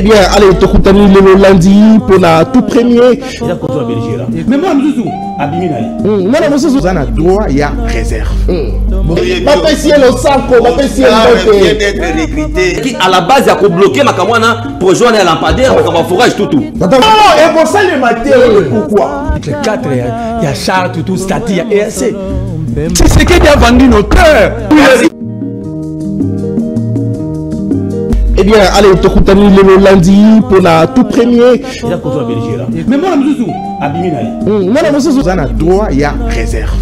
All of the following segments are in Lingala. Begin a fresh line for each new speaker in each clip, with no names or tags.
Eh bien, allez, Tokutani le lundi pour la tout premier.
Mais moi, Mzouzou, Abimina.
Moi, Mzouzou, on a droit, il y a réserve. Ma pessier le saco, ma pessier le
d'être recruté. Qui à la base, il y a bloqué ma camarade pour rejoindre un lampadaire, ma forage, tout.
Non, et pour ça, le matin, pourquoi?
Les 4, il y a Charles, tout, Stati, il y a ESC. C'est ce qui a vendu nos cœurs.
Eh bien, allez, Tokutani le lundi pour la tout premier.
Mais moi, Mzouzou, Abimina.
Moi, Mzouzou, on a droit, il y a réserve.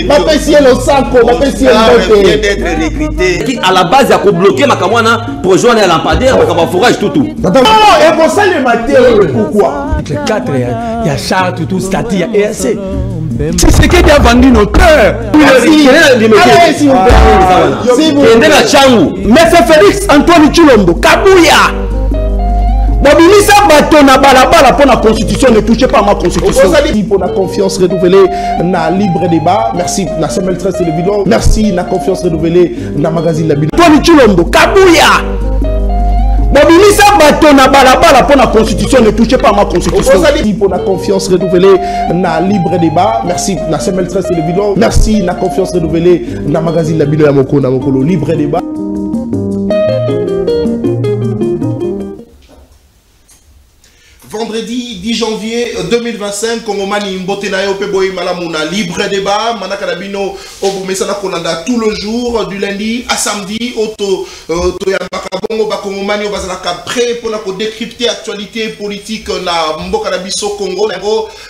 Ma pessier le saco, ma pessier le
d'être recruté. Qui à la base, il y a bloqué ma camarade pour rejoindre un lampadaire, ma forage, tout.
Non, et pour ça, le matin, pourquoi?
Les 4, il y a Charles, tout, Stati, il y a ESC. C'est ce qui a vendu nos cœurs.
Mais c'est Félix Antoine Chilombo, Kabouya. Mobilisa Batona Balabala pour la constitution, ne touchez pas à ma constitution. Pour la confiance renouvelée dans le libre débat. Merci, la semaine 13 de vidéo. Merci, la confiance renouvelée dans le magazine La Bidon. Antoine Chilombo, Kabouya. Mobilisa Batona Balabala pour la constitution, ne touchez pas à ma constitution. Pour la confiance renouvelée dans le libre débat. Merci, la semaine 13 de vidéo. Merci, la confiance renouvelée dans le magazine La Bidon Yamoko, libre débat. Vendredi 10 janvier 2025, Kongomani Mbotenayo Peboy Malamuna, libre débat, Manakarabino, Obumesana Kolanda, tout le jour, du lundi à samedi, Auto Toyambakabongo, Bakongomani, Bazalaka, prêt pour décrypter l'actualité politique na Mbokarabiso Congo,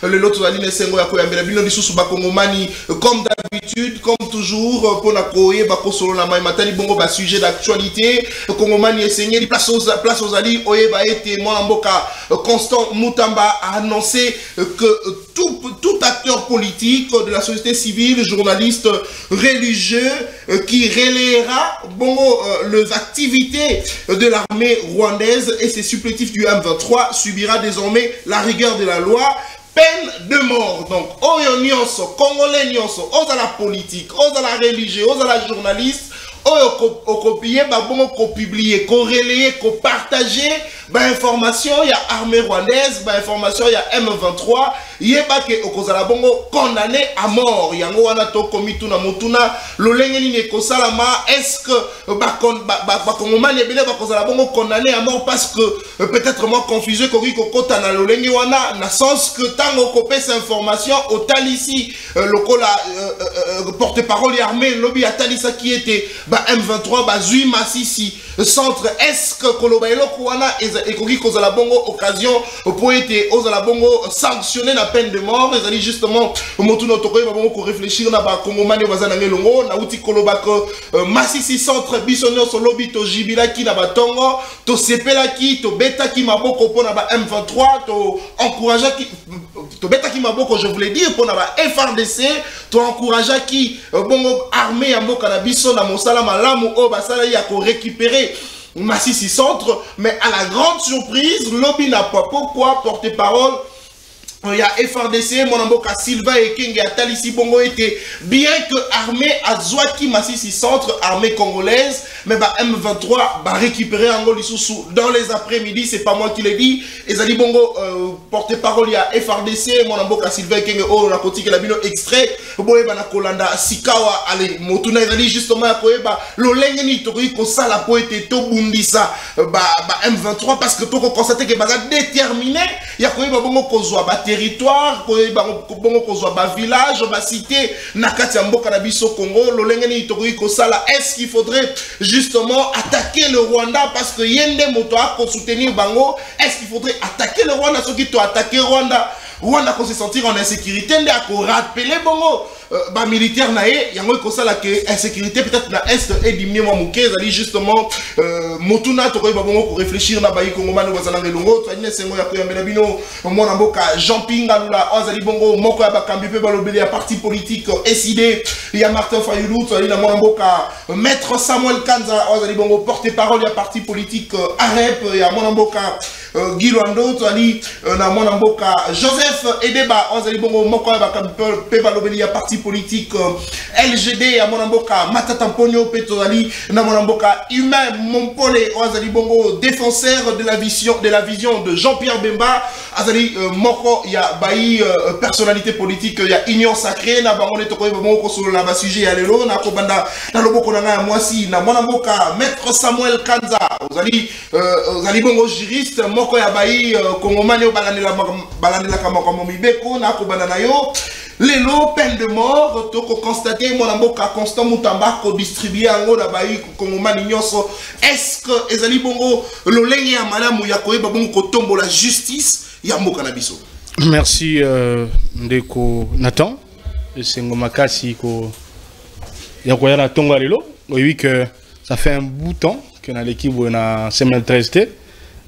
le lot Aline Sengo Yakoyambelabino, Dissous Bakongomani, comme d'habitude, comme toujours, pour la Koye, Bakosolo Nama Matani Bongo, sujet d'actualité, Kongomani Esseigné, place aux alliés, Oye Baete, Mboka, Constant Moutamba a annoncé que tout acteur politique de la société civile, journaliste religieux, qui relayera les activités de l'armée rwandaise et ses supplétifs du M23 subira désormais la rigueur de la loi. Peine de mort. Donc, Oyo Nyonso, Congolais Nyonso, aux à la politique, aux à la religieux, aux à la journaliste, au copier, bon, ko publier, ko relayer, ko partager, information, il y a armée rwandaise, information, il y a M23, il y a que okozala bongo condamné à mort. Il y a un to komituna motuna, l'olengeni ne kosalama, est-ce que bakongomani ebele bakozala bongo condamné à mort parce que peut-être moi confusé kori kokota na lolengi wana na sens que tango kopé cette information au talisi lokola porte-parole armée lobby atalisa qui était M23 Zui Massissi centre est-ce que Kolobaelo Kouana et Kogi Kozala Bongo occasion pour être Ozala Bongo sanctionner la peine de mort ils allaient justement Motuno Tokoye Bongo pour réfléchir na ba Kongomani Bazanange Longo na uti Kolobako Massissi centre Bisonio so lobby to Jibila ki na batongo to sepela ki to beta ki maboko pour na ba M23 to encourager ki to beta ki maboko je voulais dire pour na ba FRDC to encourager ki bongo armée ya mboka na biso na mosala malamu o basala ya ko récupérer Massissi centre mais à la grande surprise lobby n'a pas pourquoi porte-parole il y a FRDC, Monamboka Silva et King et Talisi Bongo était bien que armée à Zouaki Massissi centre, armée congolaise, mais M23 récupérer Ango Lissoussou dans les après-midi, c'est pas moi qui l'ai dit. Et Zali Bongo porte-parole, il y a FRDC, Monamboka Silva et King et oh, la côté la bino extrait, Boé Banakolanda, Sikawa, allez, Motuna Zali justement à Koeba, l'Olengeni Tori Kosala Poete Tobundisa, M23 parce que tout constaté que Baga déterminé, il y a Koeba Bongo Kozwa, territoire, village, cité, Nakati Mboka na biso Congo, l'olengeni itori kosala, est-ce qu'il faudrait justement attaquer le Rwanda parce que yende moto a soutenir Bango, est-ce qu'il faudrait attaquer le Rwanda, ceux qui t'ont attaqué Rwanda qu'on se sentir en insécurité, on a rappelé Bongo, militaire naé, il y a un constat là que insécurité peut-être na est et diminuer moi mouké, ça dit justement Motuna to koy babongo pour réfléchir na bayi Kongomani wazana ngelongo, ça dit sengo ya koyambela bino mon amboka Jean-Pinga lula ozali bongo moko ya bakambi pe balobeli ya parti politique SID, il y a Martin Fayulu, ça dit na mon amboka maître Samuel Kanza ozali bongo porte-parole ya parti politique AREP, il y a mon amboka Guy Luando, Toali, Namonamboka, Joseph Edeba, Ozali Bongo, Moko, Pebalobeli, parti politique LGD, Namonamboka, Matatamponio, Petoli, Namonamboka, Humain, Mompole, Ozali Bongo, défenseur de la vision de Jean-Pierre Bemba, Azali Moko, il y a Bailly, personnalité politique, il y a Union Sacrée, Nabanone Toko, Moko, sur la sujet à l'élo, Nakobanda, Naloboko, Moisi, Namonamboka, Maître Samuel Kanza, Ozali Bongo, juriste, Moko, Yabaï, Kongomani, Balanela Kamokomibeko, Nakobanda Nayo, Lélo, peine de mort, Toko constaté, Monamboka, Constant Moutamba, distribué en haut, Nabaï, Kongomani, Nyonso, est-ce que Ezali Bongo, Lolenge, Madame Mouyakoe, Babongo, Tombo, la justice, Yambo Kanabiso?
Merci, Ndeko Nathan, c'est Ngomakasi, Yakoyana Tonga Lelo. Oui, que ça fait un bout de temps qu'on a l'équipe na CML13T.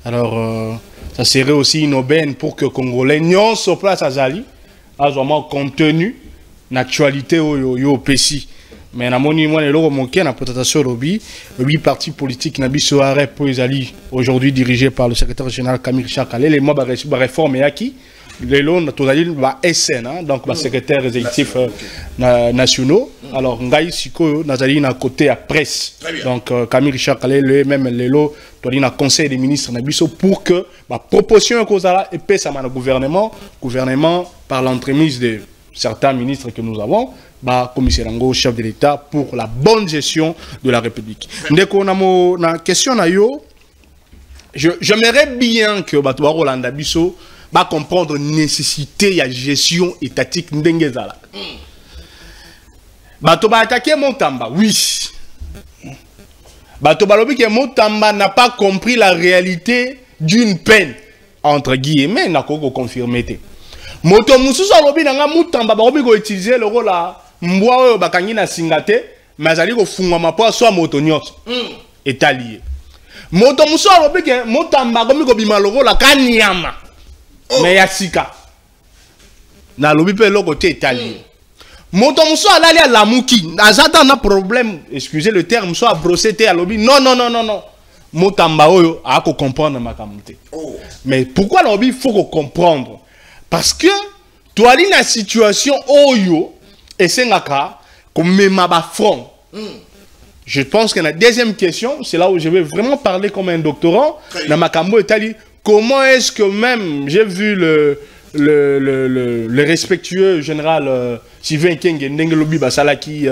Alors, ça serait aussi une aubaine pour que Congolais n'y sur place à Zali, a vraiment contenu l'actualité au PSI. Mais na moni moi le remonqué na présentation lobby 8 partis politiques na biso arrêt pour Zali aujourd'hui dirigé par le secrétaire général Camille Chakale les mois ba réforme yaki les lots tozali ba SN donc ba secrétaire exécutif nationaux alors ngai siko nazali na côté à presse donc Camille Chakale le même les lots tozali na conseil des ministres na biso pour que ba proposition kozala et pesa na gouvernement par l'entremise de certains ministres que nous avons, commissaire Ango, chef de l'État, pour la bonne gestion de la République. Dès qu'on a na question na yo, j'aimerais bien que Batoa Rolanda Bisso va comprendre la nécessité de la gestion étatique ndengezala. Batoba attaqué Montamba, oui. Batoba lobi que Montamba n'a pas compris la réalité d'une peine entre guillemets, n'a pas confirmé. Moto mususu alobi nanga Mutamba bakobi ko utiliser le rôle la mbwa oyo bakangi na singate mais azali ko fungwa mapo so moto nyonso etalié moto mususu alobi ke Mutamba komi ko bima le rôle la kanyama mais ya sika na lobi pe loko te etalié moto mususu alali a lamuki azata na problème excusez le terme so a brosser te alobi non Mutamba oyo a ko comprendre makamute mais pourquoi lobi faut ko comprendre. Parce que tu as une situation oyo et c'est ngaka comme ma front. Je pense que la deuxième question, c'est là où je vais vraiment parler comme un doctorant. Dans ma cambo Italie, comment est-ce que même j'ai vu le respectueux général Sylvain Kenge Ndengelobi Basalaki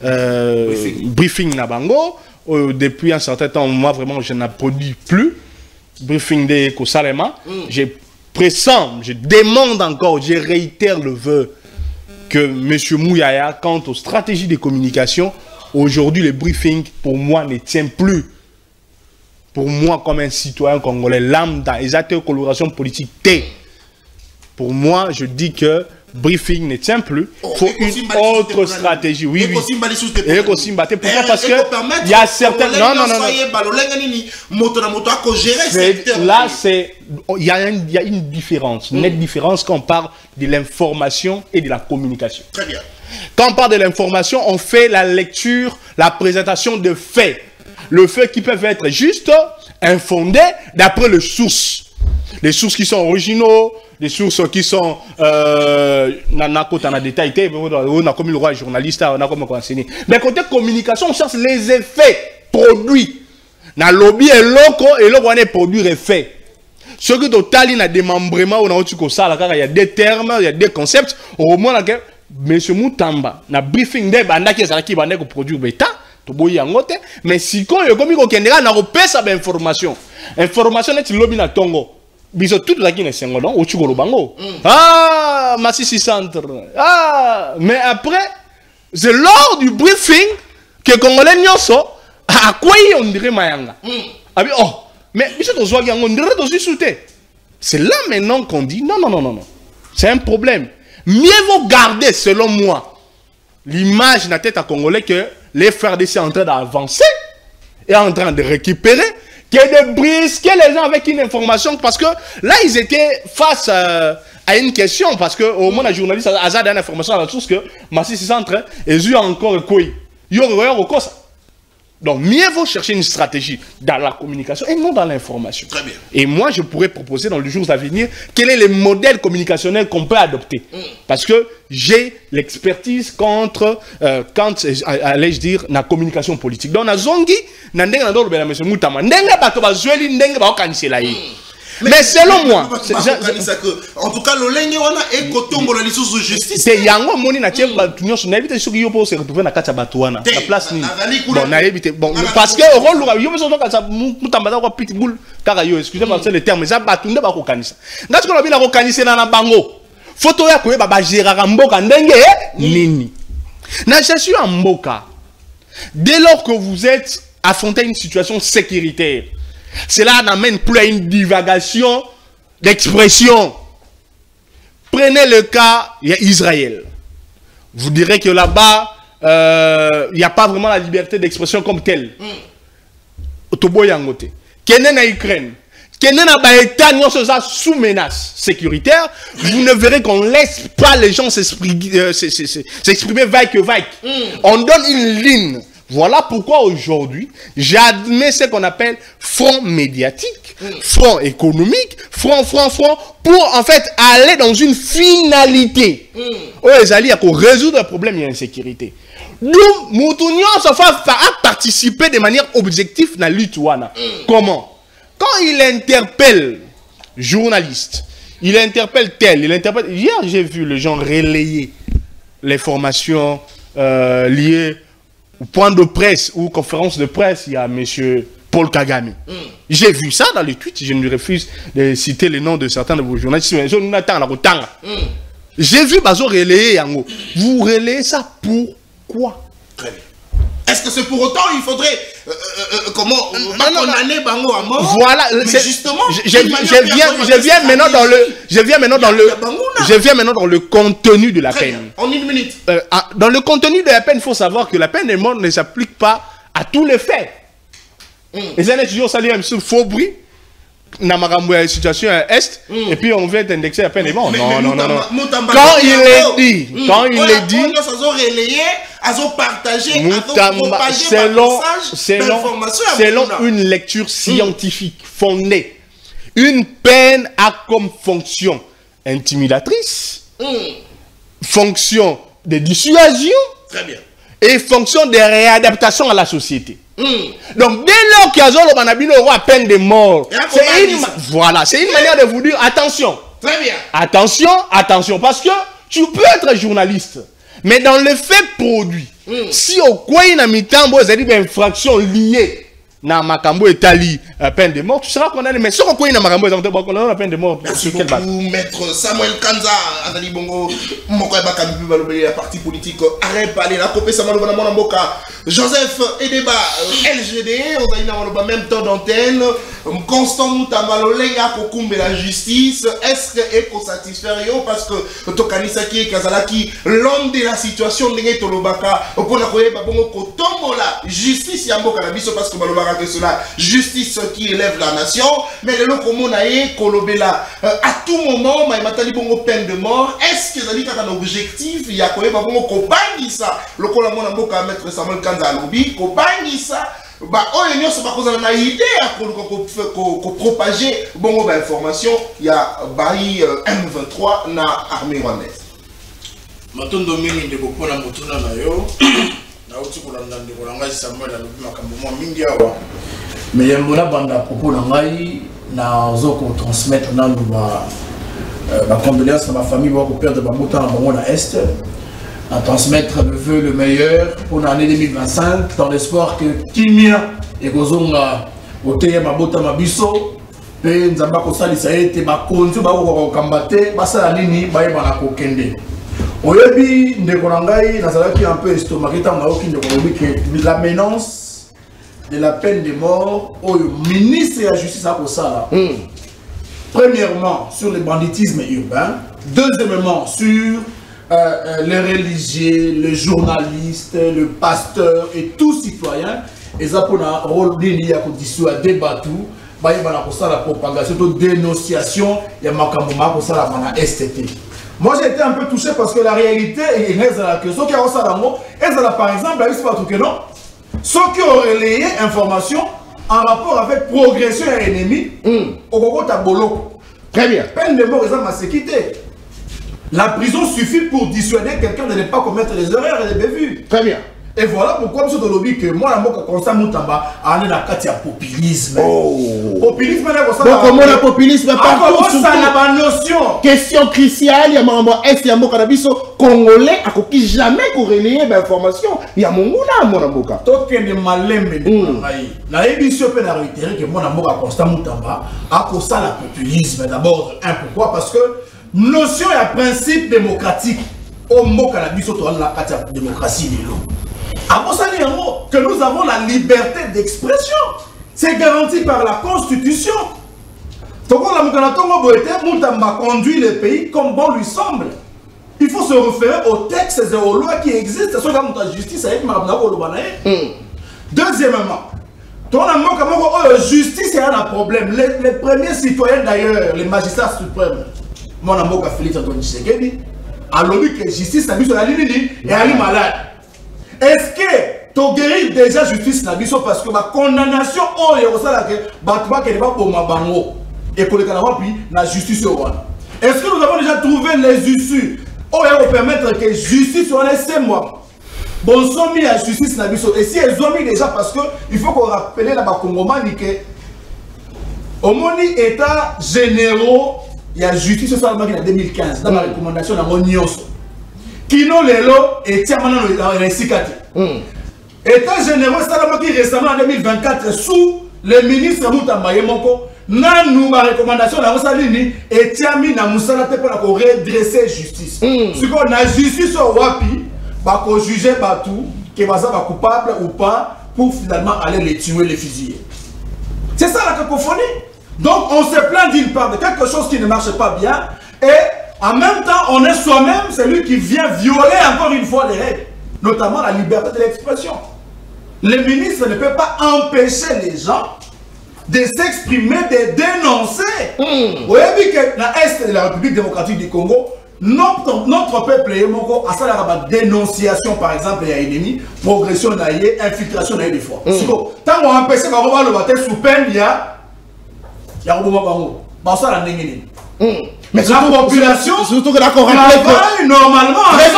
briefing na bango depuis un certain temps, moi vraiment je n'ai produit plus briefing de Kosalema. Je demande encore, je réitère le vœu que M. Mouyaya, quant aux stratégies de communication, aujourd'hui le briefing pour moi ne tient plus. Pour moi comme un citoyen congolais lambda, exactement coloration politique T. Pour moi, je dis que briefing ne tient plus. Il faut une autre stratégie. Oui. Et pourquoi? Parce que il y a certaines... Non. Là, il y a une différence, une nette différence quand on parle de l'information et de la communication.
Très bien.
Quand on parle de l'information, on fait la lecture, la présentation de faits. Le fait qui peuvent être juste, infondés, d'après les sources. Les sources qui sont originaux, les sources qui sont détail, on a comme le roi journaliste, on a comme enseigné. Mais côté communication, on cherche les effets produits. Na lobby et loco on est produit effet. Ce que total il a des membrements on a autre que ça il y a des termes, il y a des concepts au moins que monsieur Mutamba na briefing de banda qui est qui banda ko produire beta to boyi angote mais si ko yo komi ko kendera na ko pesa ba information net lobby na tongo. Biso tout la Guinée Sengodon au Tchugolo Bango. Ah, Massissi Centre. Ah, mais après, c'est lors du briefing que Congolais Nyonso, à quoi on dirait Mayanga. Ah, oh, mais Biso Tozwagi on dirait aussi sauté. C'est là maintenant qu'on dit non. C'est un problème. Mieux vaut garder, selon moi, l'image de la tête à Congolais que les FRDC sont en train d'avancer et en train de récupérer. Qu'il y ait des brisquer les gens avec une information parce que là ils étaient face à une question parce que au moins la journaliste a donné une information à la source que Massissi Centre et eu encore quoi il y aurait quoi ça Donc, mieux vaut chercher une stratégie dans la communication et non dans l'information.
Très bien.
Et moi, je pourrais proposer dans les jours à venir quel est le modèle communicationnel qu'on peut adopter. Parce que j'ai l'expertise contre, allais-je dire, la communication politique. Donc, na zongi, na ndenga na dolo bela monsieur Moutama, ndenga bato ba zueli ndenga ba okanisela yi. Mais selon moi,
en tout cas, le lenge wana est kotombo la licence de justice.
C'est yango moni na tie ba tunyo so na éviter soki yo po se retrouver na kati ya bato wana. La place ni. Bon, na éviter. Bon, parce que au rôle yo besoin donc ça Moutamba da ko pitbull kaka yo, excusez-moi c'est le terme, mais ça batunde ba ko kanisa. Ngati ko na bina ko kanisa na bango. Photo ya ko ba ba gérera mboka ndenge nini. Na je suis en mboka. Dès lors que vous êtes affronté à une situation sécuritaire, cela n'amène plus à une divagation d'expression. Prenez le cas d'Israël. Vous direz que là-bas, il n'y a pas vraiment la liberté d'expression comme telle. Otoboyangote. Kenen à Ukraine. Kenen à Baïta, nous sommes sous menace sécuritaire. Vous ne verrez qu'on ne laisse pas les gens s'exprimer vaille que vaille. On donne une ligne. Voilà pourquoi aujourd'hui, j'admets ce qu'on appelle front médiatique, front économique, front, pour en fait aller dans une finalité. Les alliés pour résoudre le problème de l'insécurité. Nous, Moutounion se fait participer de manière objective dans la lutte. Comment? Quand il interpelle journaliste, il interpelle tel, il interpelle... Hier, j'ai vu les gens relayer les formations liées au point de presse ou conférence de presse, il y a M. Paul Kagame. J'ai vu ça dans les tweets, je me refuse de citer les noms de certains de vos journalistes. J'ai vu Bazo relayer Yango. Vous relayez ça pourquoi?
Très bien. Est-ce que c'est pour autant il faudrait condamner Bango à mort?
Voilà,
justement,
je viens maintenant dans le contenu de la peine.
En une minute.
Dans le contenu de la peine, il faut savoir que la peine de mort ne s'applique pas à tous les faits. Les années toujours saluer un faux bruit. Dans la situation est, et puis on veut indexer la peine de mort. Non. Quand il est dit, selon une lecture scientifique fondée, une peine a comme fonction intimidatrice, fonction de dissuasion,
très bien,
et fonction de réadaptation à la société. Donc dès lors qu'il y a à peine de mort, c'est une manière de vous dire attention.
Très bien.
Attention, parce que tu peux être journaliste, mais dans le fait produit, si au coin il y a une infraction liée na makambo etali peine de mort, tu seras condamné. Mais si on connaît na makambo la peine de mort,
sur quelle base? Maître Samuel Kanza, Azali Bongo, Mokoy Bakabi Balobé, la partie politique, arrête parler, la copie Samuel Bonamon Mboka, Joseph Edeba, LGD, on a eu en même temps d'antenne, Constant Moutambalolenga Kokumbe la justice, est-ce que est satisfaire parce que Tokanisaki Kazalaki, l'homme de la situation de Tolobaka, pour la Koye Babongo Kotombola, justice Yambo Kanabiso parce que Balobaka que cela, justice qui élève la nation, mais le Lokomonae, Kolobela, à tout moment, Maïmatali Bongo peine de mort, est-ce que ça dit qu'il y a un objectif, il y a Koye Babongo Kobani ça, le Kolamona Moka Maître Samuel Kanza Lobi, Kobani ça. Bah, oh, il y a une idée pour propager bon information. Il y a Baï M23 na armée rwandaise.
Maintenant, Dominique de Boko na Mutuna na yo, na uti kolanda de kolanga Samuel na lobi makambo mo mingi awa. Mais yemona banda propos na ngai na zoko transmettre na ba condoléances à ma famille ba ko perdre ba mota na bango na est. À transmettre le vœu le meilleur pour l'année 2025 dans l'espoir que Kimia et Gozonga Oteya Mabota Mabiso et Nzamba Kosali Saete Bakonzo Bako Kambate Basa Nini Baïbana Kokende. Oyebi Ndekolangai Nazalaki un peu estomaqué dans la menace de la peine de mort au ministre de la Justice à Kosala. Premièrement sur le banditisme urbain, deuxièmement sur les religieux, les journalistes, le pasteur et tout citoyen, et ça pour un rôle lié à dissuader Batou, il y a la propagation, de dénonciation, il y a la STT. Moi j'ai été un peu touché parce que la réalité est que ceux qui ont ça dans par exemple, il y a non. Ceux qui ont relayé information en rapport avec progression et ennemi, au Congo Tabolo.
Très bien.
Peine de mort, ma sécurité. La prison suffit pour dissuader quelqu'un de ne pas commettre les erreurs et les bévues.
Très bien.
Et voilà pourquoi, M. Dolobi, que moi, la Constant Moutamba, on est dans le populisme. Populisme,
donc, comment le populisme partout,
ça n'a pas notion.
Question cruciale, il y a est-ce qu'il y a un cannabis congolais à qui jamais corrélé l'information? Il y a mon mouna, mon amboka.
Tant qu'il y a des malins, la émission peut réitérer que mon amour à Constant Moutamba a causé le populisme. D'abord, pourquoi? Parce que notion et principe démocratique au mot cannabis autour de la démocratie de l'eau. Que nous avons la liberté d'expression. C'est garanti par la Constitution. Donc, Moutamba conduit le pays comme bon lui semble. Il faut se référer aux textes et aux lois qui existent. La justice. Deuxièmement, justice est un problème. Les premiers citoyens d'ailleurs, les magistrats suprêmes, mon amour Félix Antoine Tshisekedi, a lobby que justice n'a la ligne et elle est malade. Est-ce que tu guéris déjà justice na biso parce que ma condamnation oh ya kosala ke batwa ke ba boma bango et pour le canard puis la justice au roi. Est-ce que nous avons déjà trouvé les issues oh ya pour permettre que justice soit laissé moi. Bon sont mis à justice na biso et si elles ont mis déjà parce que il faut qu'on rappelle là ba Congomani que au moni état généraux il y a justice sur en 2015 dans la recommandation na Monyoso. Kino lelo et tiamana la recyclate. État général Salamaki récemment en 2024 sous le ministre Moutamba Yemoko n'a nous ma recommandation la Rosalini et tiami na musala te pour la redresser justice. Ce qu'on a justice au wapi ba ko juger batou que baza ba coupable ou pas pour finalement aller les tuer les fusiller. C'est ça la cacophonie. Donc on se plaint d'une part de quelque chose qui ne marche pas bien et en même temps, on est soi-même celui qui vient violer encore une fois les règles, notamment la liberté de l'expression. Le ministre ne peut pas empêcher les gens de s'exprimer, de dénoncer. Vous avez vu que dans l'Est de la République démocratique du Congo, notre peuple est à la dénonciation, par exemple, il y a ennemi, progression, infiltration, des fois. Tant qu'on empêche qu'on le battre sous peine, il y a un moment. Mais la population
surtout que d'accord travaille
normalement avec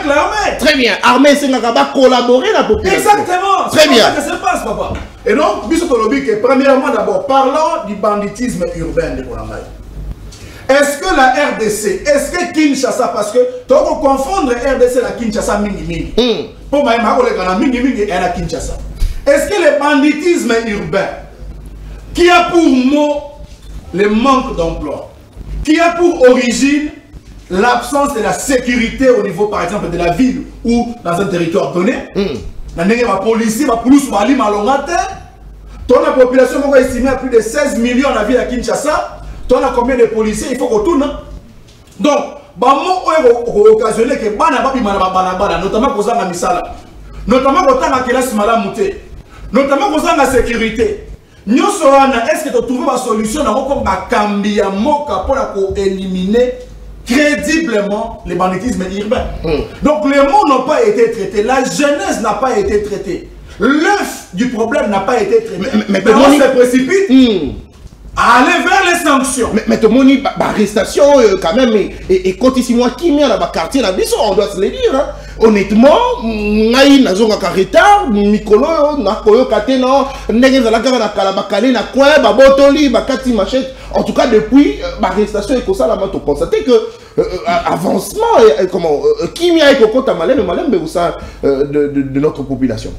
l'armée.
Très bien. Armée c'est collaborer la population.
Exactement.
Très bien.
C'est ça qui se passe, papa. Et donc, premièrement d'abord, parlons du banditisme urbain de Konamai. Est-ce que la RDC, est-ce que Kinshasa, parce que tu vas confondre RDC et la Kinshasa mini. Pour moi, je et la Kinshasa. Est-ce que le banditisme urbain, qui a pour mot le manque d'emploi, qui a pour origine l'absence de la sécurité au niveau, par exemple, de la ville ou dans un territoire donné. La police, la police, la population est estimée à plus de 16 millions dans la ville à Kinshasa. Tu as combien de policiers? Il faut qu'on tourne. Donc, occasionné que notamment pour la misala, notamment pour la classe malamouté, notamment pour la sécurité. Est-ce que tu trouves une solution comme Kambia Moka pour éliminer crédiblement le banditisme urbain? Donc les mots n'ont pas été traités, la jeunesse n'a pas été traitée, l'œuf du problème n'a pas été traité. Mais on se précipite à aller vers les sanctions.
Mais tout le monde arrestation quand même et quand ici moi qui met dans le quartier là, on doit se le dire. Hein. Honnêtement, ngai nazonga kareta mikolo na koyo kateno ndenge za la kaka na kalabakale na coin ba botoli ba kati machette. En tout cas depuis l'arrestation et comme ça là on constater que avancement comment qui a ekokota malem mais ça de notre population.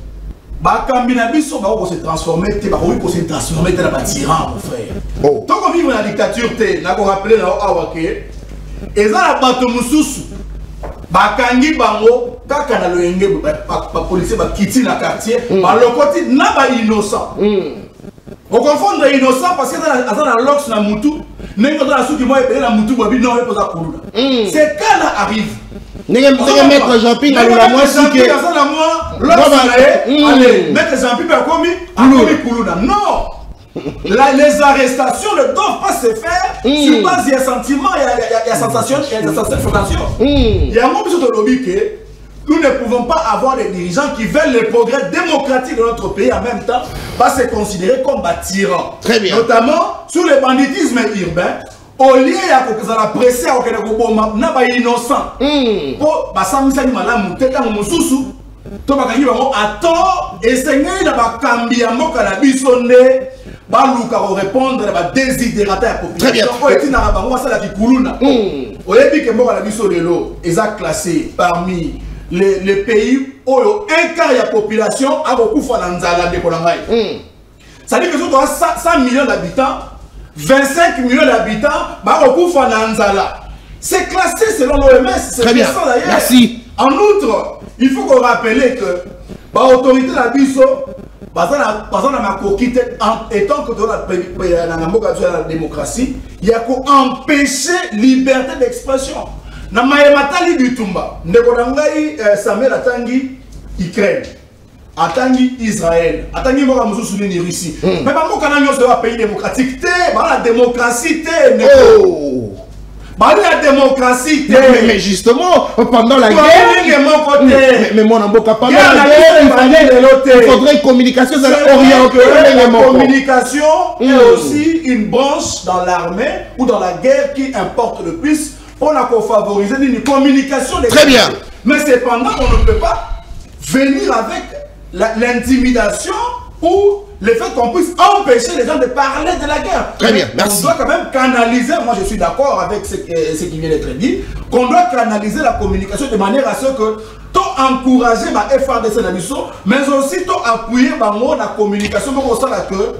Bakambina biso ba ko se transformer te ba ko se transformer te na ba tyran mon frère. Tant qu'on vit dans la dictature te na ko rappeler na awake eza na bato mususu bakangi bango kaka na loyenge ba policier ba kiti na quartier ba lokoti na ba innocent. On confond innocent parce que dans la lox na mutu nengo dans la souki moi epele na mutu bobi non reposa kuluna. C'est quand là arrive
Maître Jean-Pierre allez,
Maître Jean-Pierre a commis Koulouna. Non! Les arrestations ne doivent pas se faire sur base de sentiments et de sensations. Il y a un moment de lobby que nous ne pouvons pas avoir des dirigeants qui veulent le progrès démocratique de notre pays en même temps, va se considérer comme tyrans.
Très bien.
Notamment sur le banditisme urbain, au lieu de la presser à innocent, pour basamisa malamu teta mususu, to bakangi bango attend et seigneur na bakambi ya mboka na biso nde baluka ko répondre na ba désirata ya population. Ko etina bango sala kikuluna. Oyebi ke mboka na biso lelo eza classé parmi les pays où un quart de la population a beaucoup de nzala de Kolangai. Ça dit que sur 100 millions d'habitants, 25 millions d'habitants, a beaucoup de nzala. C'est classé selon l'OMS.
Très bien. Merci.
En outre, il faut qu'on rappelle que l'autorité de la BISO, par exemple, étant que dans la démocratie, il y a qu'empêcher la liberté d'expression. Na mayematali bitumba ndeko nangai Samuel atangi Ukraine atangi Israël atangi mboka mususu ni Russie mais ba mboka na nyonso wa pays démocratique te ba la démocratie te ndeko ba la démocratie te
mais justement pendant la guerre mais mon mboka pendant la guerre il faudrait une communication
la communication est aussi une branche dans l'armée ou dans la guerre qui importe le plus. On a favoriser une communication.
Très bien.
Mais cependant, on ne peut pas venir avec l'intimidation ou le fait qu'on puisse empêcher les gens de parler de la guerre.
Très bien, merci.
On doit quand même canaliser, moi je suis d'accord avec ce qui vient d'être dit, qu'on doit canaliser la communication de manière à ce que tout encourager ma FRDC Nabiso, mais aussi tout appuyer la communication pour ça que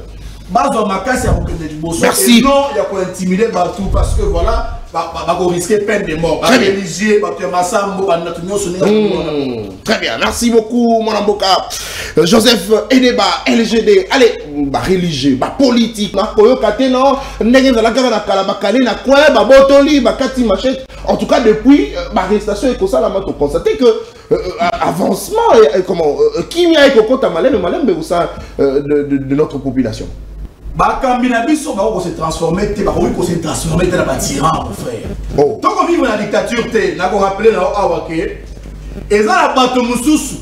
merci.
Et non, il y a quoi intimider partout parce que voilà. Risquer peine de mort.
Très bien, merci beaucoup mon amboka. Joseph Edeba, LGD, allez, religieux, politique, en tout cas depuis l'arrestation et que ça, on constaté que avancement, qui vient avec de notre population.
Bakambinabiso va se transformer, se transformer dans un tyran, mon frère. Tant qu'on vit dans la dictature, on a rappelé là Awake, et ça la bateau mususu,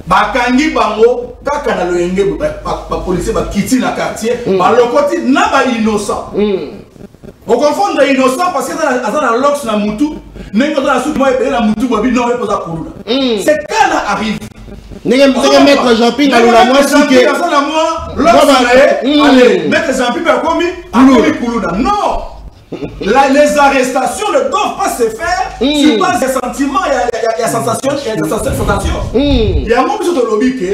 bakangi bango, kaka na loyenge, ba policier ba quitter la quartier, ba le côté n'a pas innocent. On confond les innocents parce que dans la lox na mutu, même dans la soupe moi et la mutu bobi non mais pas kuluna. C'est quand là arrive.
Maître Jean-Pierre Alula moi si que
allez Maître Jean-Pierre a commis non. Les arrestations ne doivent pas se faire sur base des sentiments et sensation il y a un moment de lobby que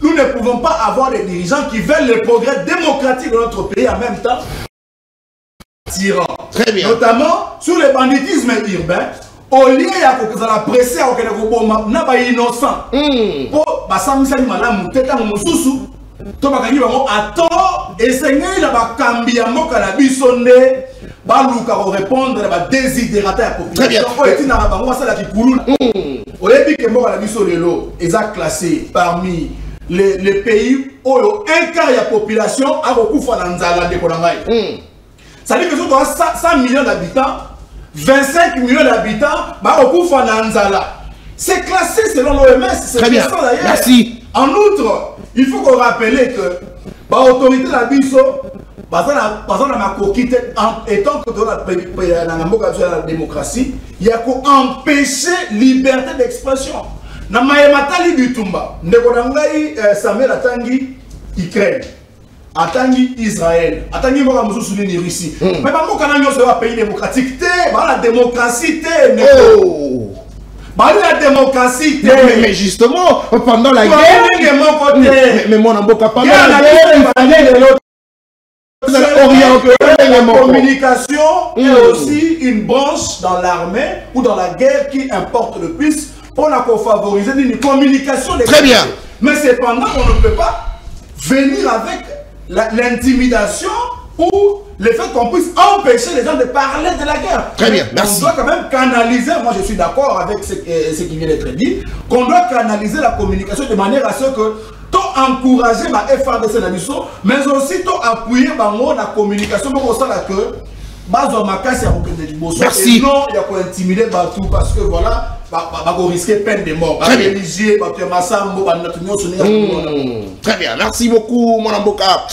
nous ne pouvons pas avoir des dirigeants qui veulent le progrès démocratique de notre pays en même temps tyrans.
Très bien.
Notamment sur le banditisme urbain. Au lieu de la presser à innocent, pour basamisa malamu teta mususu, to bakangi bango attend et seigneur na bakambi ya mboka na biso nde baluka ko répondre na ba désirata ya population. Ko etina bango sala kikuluna. Oyebi ke mboka na biso lelo eza classé parmi les pays où un quart de la population a beaucoup de nzala de Kolangai. Ça dit que sur 100 millions d'habitants, 25 millions d'habitants, beaucoup de nzala. C'est classé selon l'OMS.
Très bien. Merci.
En outre, il faut qu'on rappelle que l'autorité de la BISO, étant que dans la démocratie, il y a qu'empêcher la liberté d'expression. Na mayematali bitumba ndeko nangai Samuel atangi Ukraine atangi Israël atangi mboka mususu ni Russie mais ba mboka na nyonso wa pays démocratique te ba la démocratie te ndeko ba la démocratie te
mais justement pendant la guerre mais mon mboka pendant la guerre
la communication est aussi une branche dans l'armée ou dans la guerre qui importe le plus. On a favoriser une communication.
Très bien.
Mais cependant, on ne peut pas venir avec l'intimidation ou le fait qu'on puisse empêcher les gens de parler de la guerre.
Très bien, merci.
On doit quand même canaliser, moi je suis d'accord avec ce qui vient d'être dit, qu'on doit canaliser la communication de manière à ce que tout encourager ma FRDC Nabiso, mais aussi tout appuyer la communication pour ça que
merci.
Et non, il y a quoi intimider partout parce que voilà. risquer peine de mort.
Très bien. Très bien, merci beaucoup, mon amboka.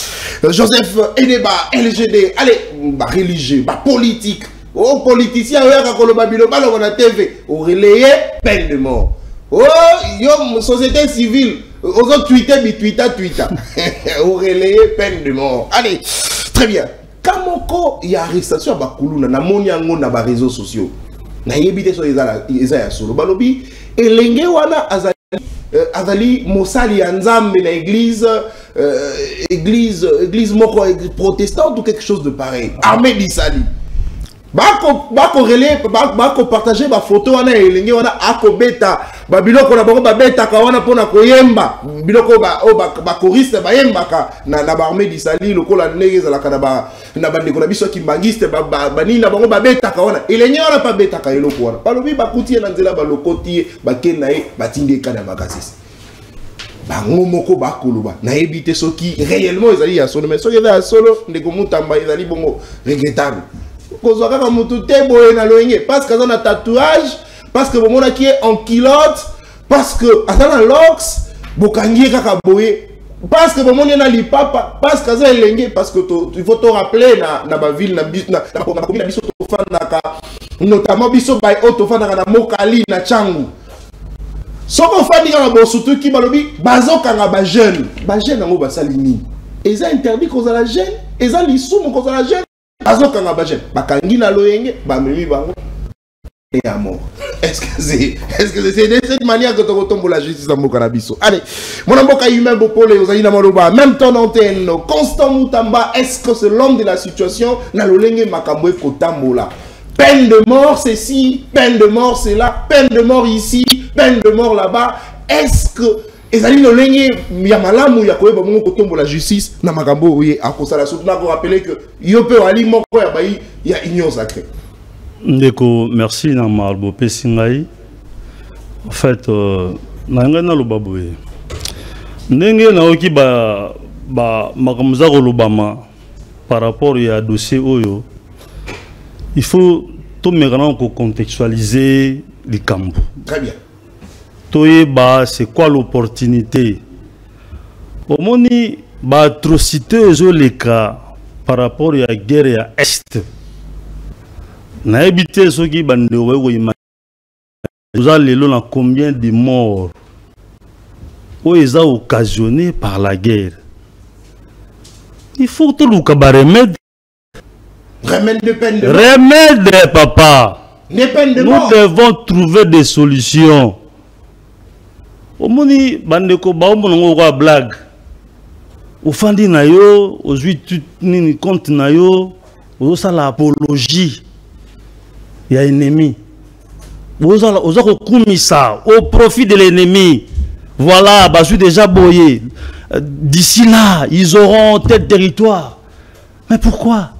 Joseph Eneba, LGD, allez, religieux, politique. Oh, politicien, on a TV, on relaye peine de mort. Oh, yo, société civile, aux autres Twitter, on relaye peine de mort. Allez, très bien. Quand il y a arrestation à Bakoulou, na moniango na ba réseaux sociaux. Na yebite so ezala solo balobi elenge wana azali mosali ya nzambe na église moko protestante ou quelque chose de pareil. Armée d'Isali. Bako partager ba photo wana elenge wana akobeta ba biloko na bango ba beta ka wana pona koyemba biloko ba choriste ba yemba ka na ba armée d'Isali lokola ndenge za la kana ba na bandeko na biso kimbangiste ba nini na bango ba beta ka wana elenge wana pa beta ka eloko wana balobi ba kutie na nzela ba lokoti ba kena e ba tinde kana makasisi bango moko ba koloba na ebite soki réellement ezali ya solo mais soki ezali ya solo ndeko mutamba ezali bongo regrettable. Parce que a un tatouage, parce que bon qui est en culotte, parce que un lox, parce que bon na lipapa, parce que ça lengue, parce que il faut te rappeler na ba ville na commune biso to fanda notamment biso bay auto fanda na mokali na changu. Soko fandi ka bo surtout ki balobi bazoka nga ba jeune ngo basalini. Eza interdit cause la jeune, eza lisumu cause la jeune. Azoka nga bajen bakangi na loyenge bamemi bango et à mort. Est-ce que c'est de cette manière que tu retombes la justice dans mon cannabis? Allez, mon amboka humain bopole ozalina maloba même ton antenne Constant Mutamba, est-ce que c'est l'homme de la situation na lolenge makambo kotambola? Peine de mort c'est ci, peine de mort c'est là, peine de mort ici, peine de mort là-bas. Est-ce que ezali no lenge ya malamu ya koyeba bongo kotombo la justice na makambo oye akosala surtout na ko rappeler que yo pe wali moko ya bayi ya union sacrée.
Ndeko, merci na malbo pesingai. En fait na ngana lo baboye ndenge na oki ba makamza ko lobama par rapport à dossier oyo il faut tout maintenant ko contextualiser les camps.
Très bien.
Toyeba, c'est quoi l'opportunité? Au moni, ba atrocité les cas par rapport à la guerre à Est. Na évité ce qui bande vous allez là combien de morts où ils ont occasionné par la guerre. Il faut tout le remède.
Remède de peine de mort.
Remède, papa.
Des peines de
nous
mort.
devons trouver des solutions. Omoni bandeko ba omonongo kwa blague ofandi na yo ozwi nini compte na yo ozosala apologie ya ennemi oza kokumisa au profit de l'ennemi. Voilà, bazui déjà boyé. D'ici là ils auront tel territoire. Mais pourquoi?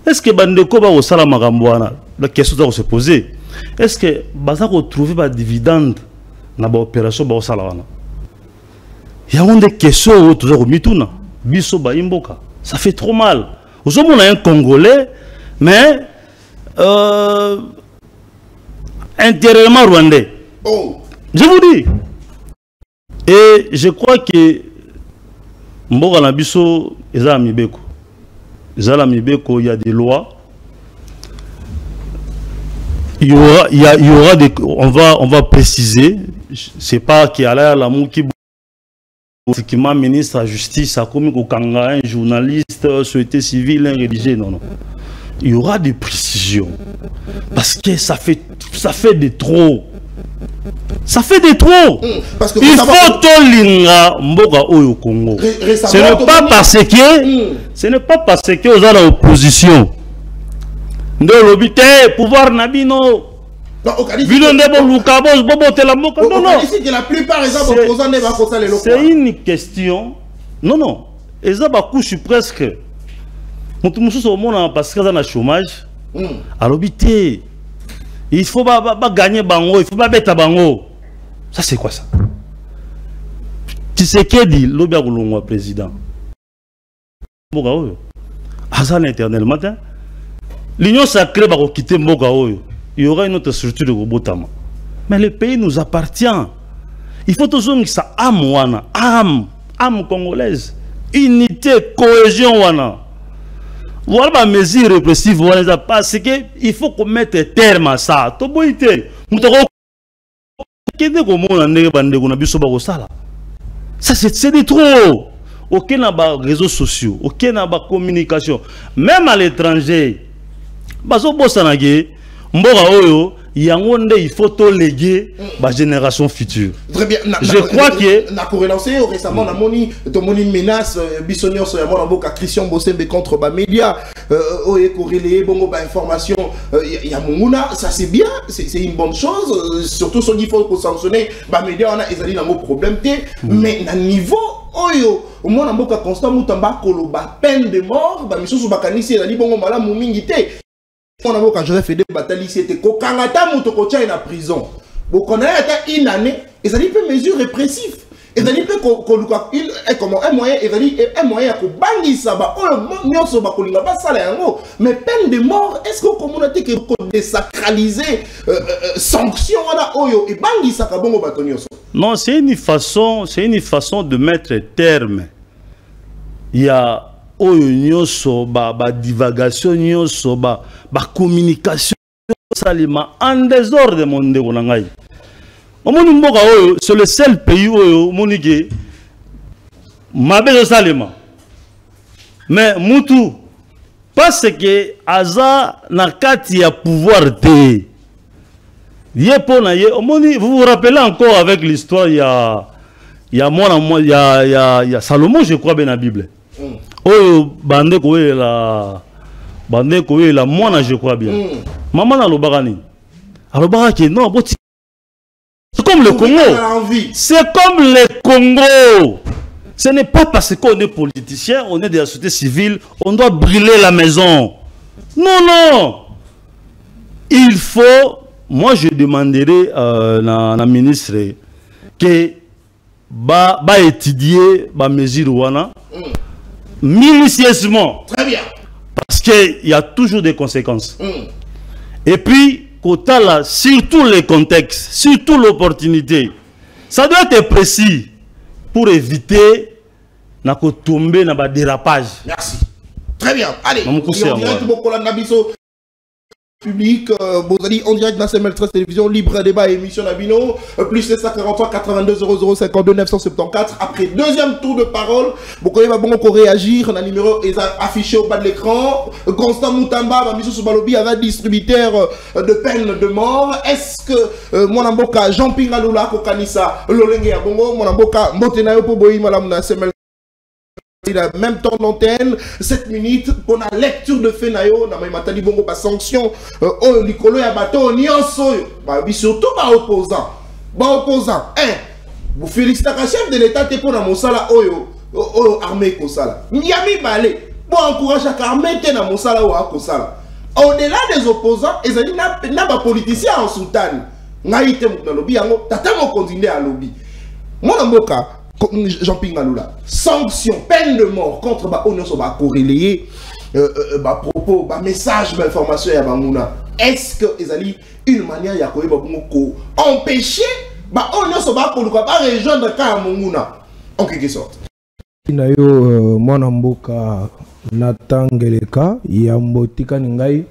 Est-ce que bandeko ba osala makambo wana? La question doit se poser. Est-ce que baza ko trouver ba dividende na ba opération ba osala wana? Il y a des questions où toujours mituna biso ba imboka. Ça fait trop mal. Aux hommes on a un Congolais mais intérieurement rwandais.
Oh.
Je vous dis. Et je crois que mboka na biso eza mibeko. Eza mibeko, il y a des lois. Il y aura des, on va préciser. C'est pas qu'il y a là la mouki effectivement ministre de la justice a commis au Kanga, un journaliste, société civile, un religieux, non. Il y aura des précisions. Parce que ça fait de trop. Ça fait de trop.
Parce que
il faut tolinga mboka oyo Congo. Ce n'est pas parce que ce n'est pas parce que vous avez l'opposition. De l'obité pouvoir nabino. C'est une question. Non, non. Je presque. Parce que dans le chômage, à l'obité, il faut pas gagner bango, il faut pas mettre bango. Ça c'est quoi ça? Tu sais qui dit l'obia goulongo président? Azan l'éternel matin. L'union sacrée va quitter Mboga oyo. il y aura une autre structure de Robotama. Mais le pays nous appartient. Il faut toujours que ça âme congolaise, unité, cohésion wana. Voilà ma mesure répressive wana parce que il faut qu'on mette terme à ça. To boité, mutako kende ko mona ndenge bande ko na biso ba ko sala. Ça c'est de trop. Aucun n'a pas réseaux sociaux, aucun n'a pas communication, même à l'étranger. Baso bosanage mbora oyo yangonde il faut to léguer la génération future.
Très bien.
Je crois que
na correlancé récemment on a moni menace bisonnion sur yamona boka Christian Bosembe contre ba média oye corrélé bongo ba information ya munguna, ça c'est bien, c'est une bonne chose, surtout ceux qui faut sanctionner ba média on a ezali na mo problème té, mais na niveau oyo moi na boka constant mutamba koloba peine de mort ba misoso bakanisi ezali bongo malamu mingi té. Quand j'aurais fait des batailles, c'était qu'au Canada, mon tokocha est en prison. Bon, qu'on a été une année, et ça dit peu mesures répressives. Et ça dit peu comment un moyen, et ça dit un moyen que bangi ça va, oh le monde se bat kolinga pas ça là en mais peine de mort, est-ce que communauté que désacraliser sanction là oyo et bangi ça ka bongo batonio.
Non, c'est une façon de mettre terme. Il y a oyo nyonso ba divagation nyonso ba communication salima en désordre mon ndeko na ngai. Omoni mboka oyo c'est le seul pays oyo moni ke mabe salima. Mais mutu parce que aza na kati ya pouvoir te. Yé pona yé omoni vous vous rappelez encore avec l'histoire il y a Salomon je crois bien dans la Bible. Oh, bande koé la moi je crois bien. Maman na lobagani. Alors que non, c'est comme le Congo. C'est comme le Congo. Ce n'est pas parce qu'on est politicien, on est de la société civile, on doit brûler la maison. Non. Il faut, moi je demanderai à la ministre que ba étudier ba mesure wana. Minutieusement.
Très bien.
Parce qu'il y a toujours des conséquences. Et puis, quota là, surtout les contextes, surtout l'opportunité, ça doit être précis pour éviter de tomber dans le dérapage.
Merci. Très bien. Allez, on public, on direct dans CML13 télévision, libre débat émission Nabino, plus 743 82 00 52 974. Après deuxième tour de parole, vous va bon réagir. On a numéro affiché au bas de l'écran. Constant Moutamba, Mamiso Soubalobi, avec distributeur de peine de mort. Est-ce que mon amboka Jean-Pierre Ngaloula, Kokanisa, Lolenge Abongo, mon amboka Motenayo Poboyi, Madame na CML même temps d'antenne, 7 minutes pour la lecture de Fenayo, na matali bongo pas sanction, Nicolo ya bateau, nyonso, surtout pas opposant. Vous félicitez le chef de l'État pour la mosala oyo armée kosala. Yami balé, pour encourager à armée te na mosala ou à kosala. Au-delà des opposants, ils ont n'a pas politicien en sultan. Ngaïte na lobby yango, tata mo continuer à lobby. Mon amboka Jean-Pierre Ngaloula, sanction, peine de mort contre l'Union soit corrélé, propos, message, information à Bangouna. Est-ce que ezali une manière ya empêcher l'Union soit pas rejoindre Kamunguna en quelque sorte?
Nayo mwana mboka natangeleka ya mbotika ningai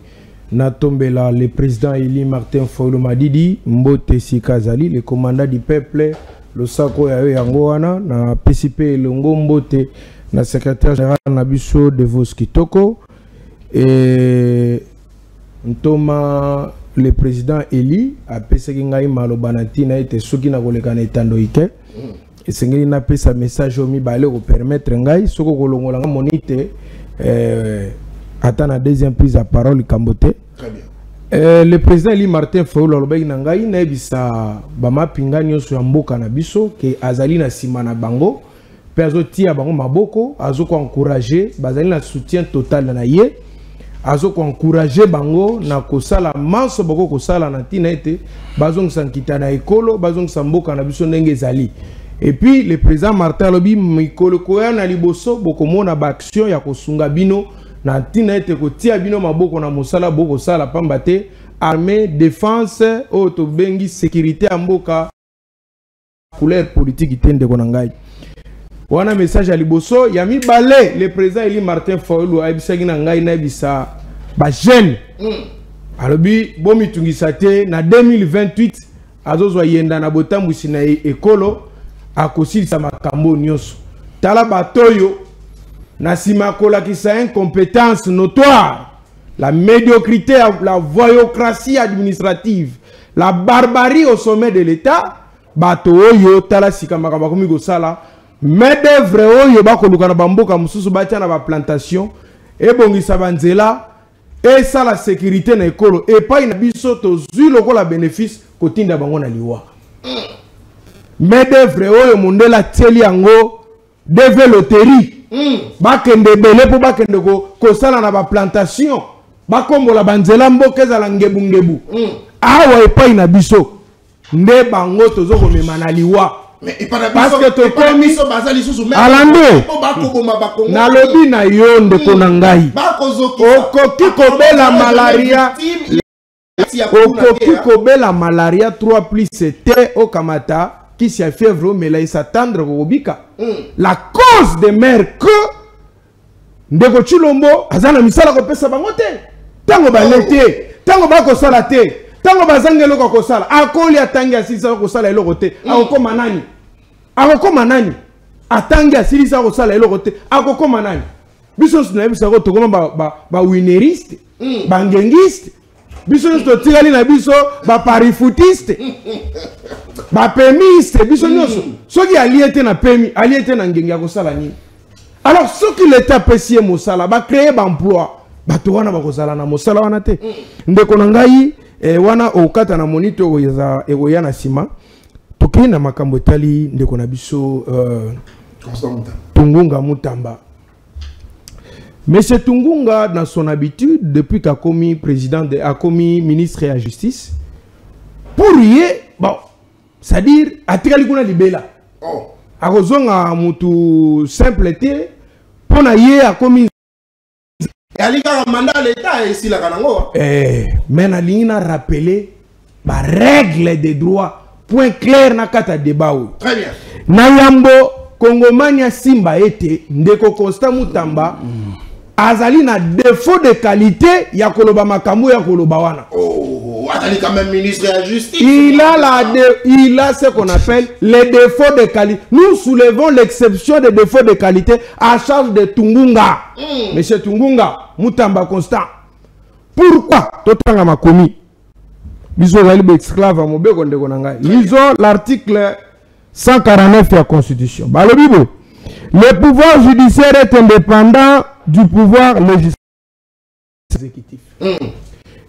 natombela le président Eli Martin Fayulu Madidi Mbote Sikazali le commandant du peuple le sako ya yangoana na PCP Longo Mbote na secrétaire général Nabiso de Voskitoko et ntoma le président Eli a pesaki ngai malobanati na ete soki na koleka na etando ike et sengeli na pesa message omi balé ko permettre ngai soko kolongola nga monite attend la deuxième prise à parole Kambote.
Très bien.
Le président Eli Martin Fayulu alobaki na ngai na ebisa bama pinga nyonso ya mboka na biso ke azali na sima na bango pe azotia bango maboko azoko encourager bazali na soutien total na ye azoko encourager bango na kosala manso boko kosala na tina ete bazongisa nkita na ekolo bazongisa mboka na biso ndenge ezali. Et puis le président Martin alobi mikolo koya na liboso boko mona ba action ya kosunga bino na tina ete kotia bino maboko na mosala boko sala pamba te armée, défense, auto bengi sécurité amboka couleur politique itende konangai. Wana message à liboso yami balé le président Eli Martin Fayulu aibisaki na ngai na bisa ba jeune. Alobi bomi tungisate na 2028 azozwa yenda na botambusi na ekolo akosilisa makambo nyonso. Tala batoyo na simakola kisa incompétence notoire, la médiocrité, la voyocratie administrative, la barbarie au sommet de l'État. Batoyo tala sikamaka bakomi gosala mais d'œuvre oyo bakoluka na bamboka mususu batia na ba plantation et bongisa banzela et ça la sécurité na ekolo et pas na biso to zui lokola bénéfice kotinda bango na liwa. Mais d'œuvre oyo mondela tieli yango deve loterie. Bakende belé pour bakende ko sala na ba plantation bakombola banzela mboka za la ngebu awa epai na biso nde bango tozo ko memana liwa parce que to komi alande na lobi na yo ndeko na ngai okoki kobela malaria okoki kobela malaria 3 plus c'était au kamata qui s'y a fièvre mais là il s'attendre kobika la cause de mer que ndeko Chilombo azana misala ko pesa bango te tango balete tango bako sala te tango bazangelo ko sala akoli atangi asisa ko sala eloko te akokoma nani atangi asisa ko sala eloko te akokoma nani biso na biso ko tokoma ba winneriste ba ngengiste biso to tirali na biso ba parifootiste ba pémiste biso nyonso soki aliete na pémi aliete na ngengi ko sala nini. Alors ce qui l'État pesier mosala ba créer ba emploi bato wana bakozala na mosala wana te ndeko na ngai wana okata na monito oza egoya na sima toki na makambo tali ndeko na biso Tungunga Mutamba. Monsieur Tungunga dans son habitude depuis qu'a commis président a commis ministre de la justice pour y bon c'est-à-dire atikali kuna libela akozonga mutu simple te pona ye a commis
alika mandat l'état ici la kanango
mais na lingina rappeler ba règle de droit point clair na kata débat.
Très bien.
Na yambo Kongomania Simba ete ndeko Constant Mutamba azali na défaut de qualité ya koloba makambo ya koloba wana.
Oh, azali quand même ministre de la justice.
Il a ce qu'on appelle les défauts de qualité. Nous soulevons l'exception des défauts de qualité à charge de Tungunga. Monsieur Tungunga Mutamba Constant. Pourquoi totanga makomi biso zali be esclave à mobeko ndeko nanga. Lisons l'article 149 de la Constitution. Balobibo. Le pouvoir judiciaire est indépendant du pouvoir législatif.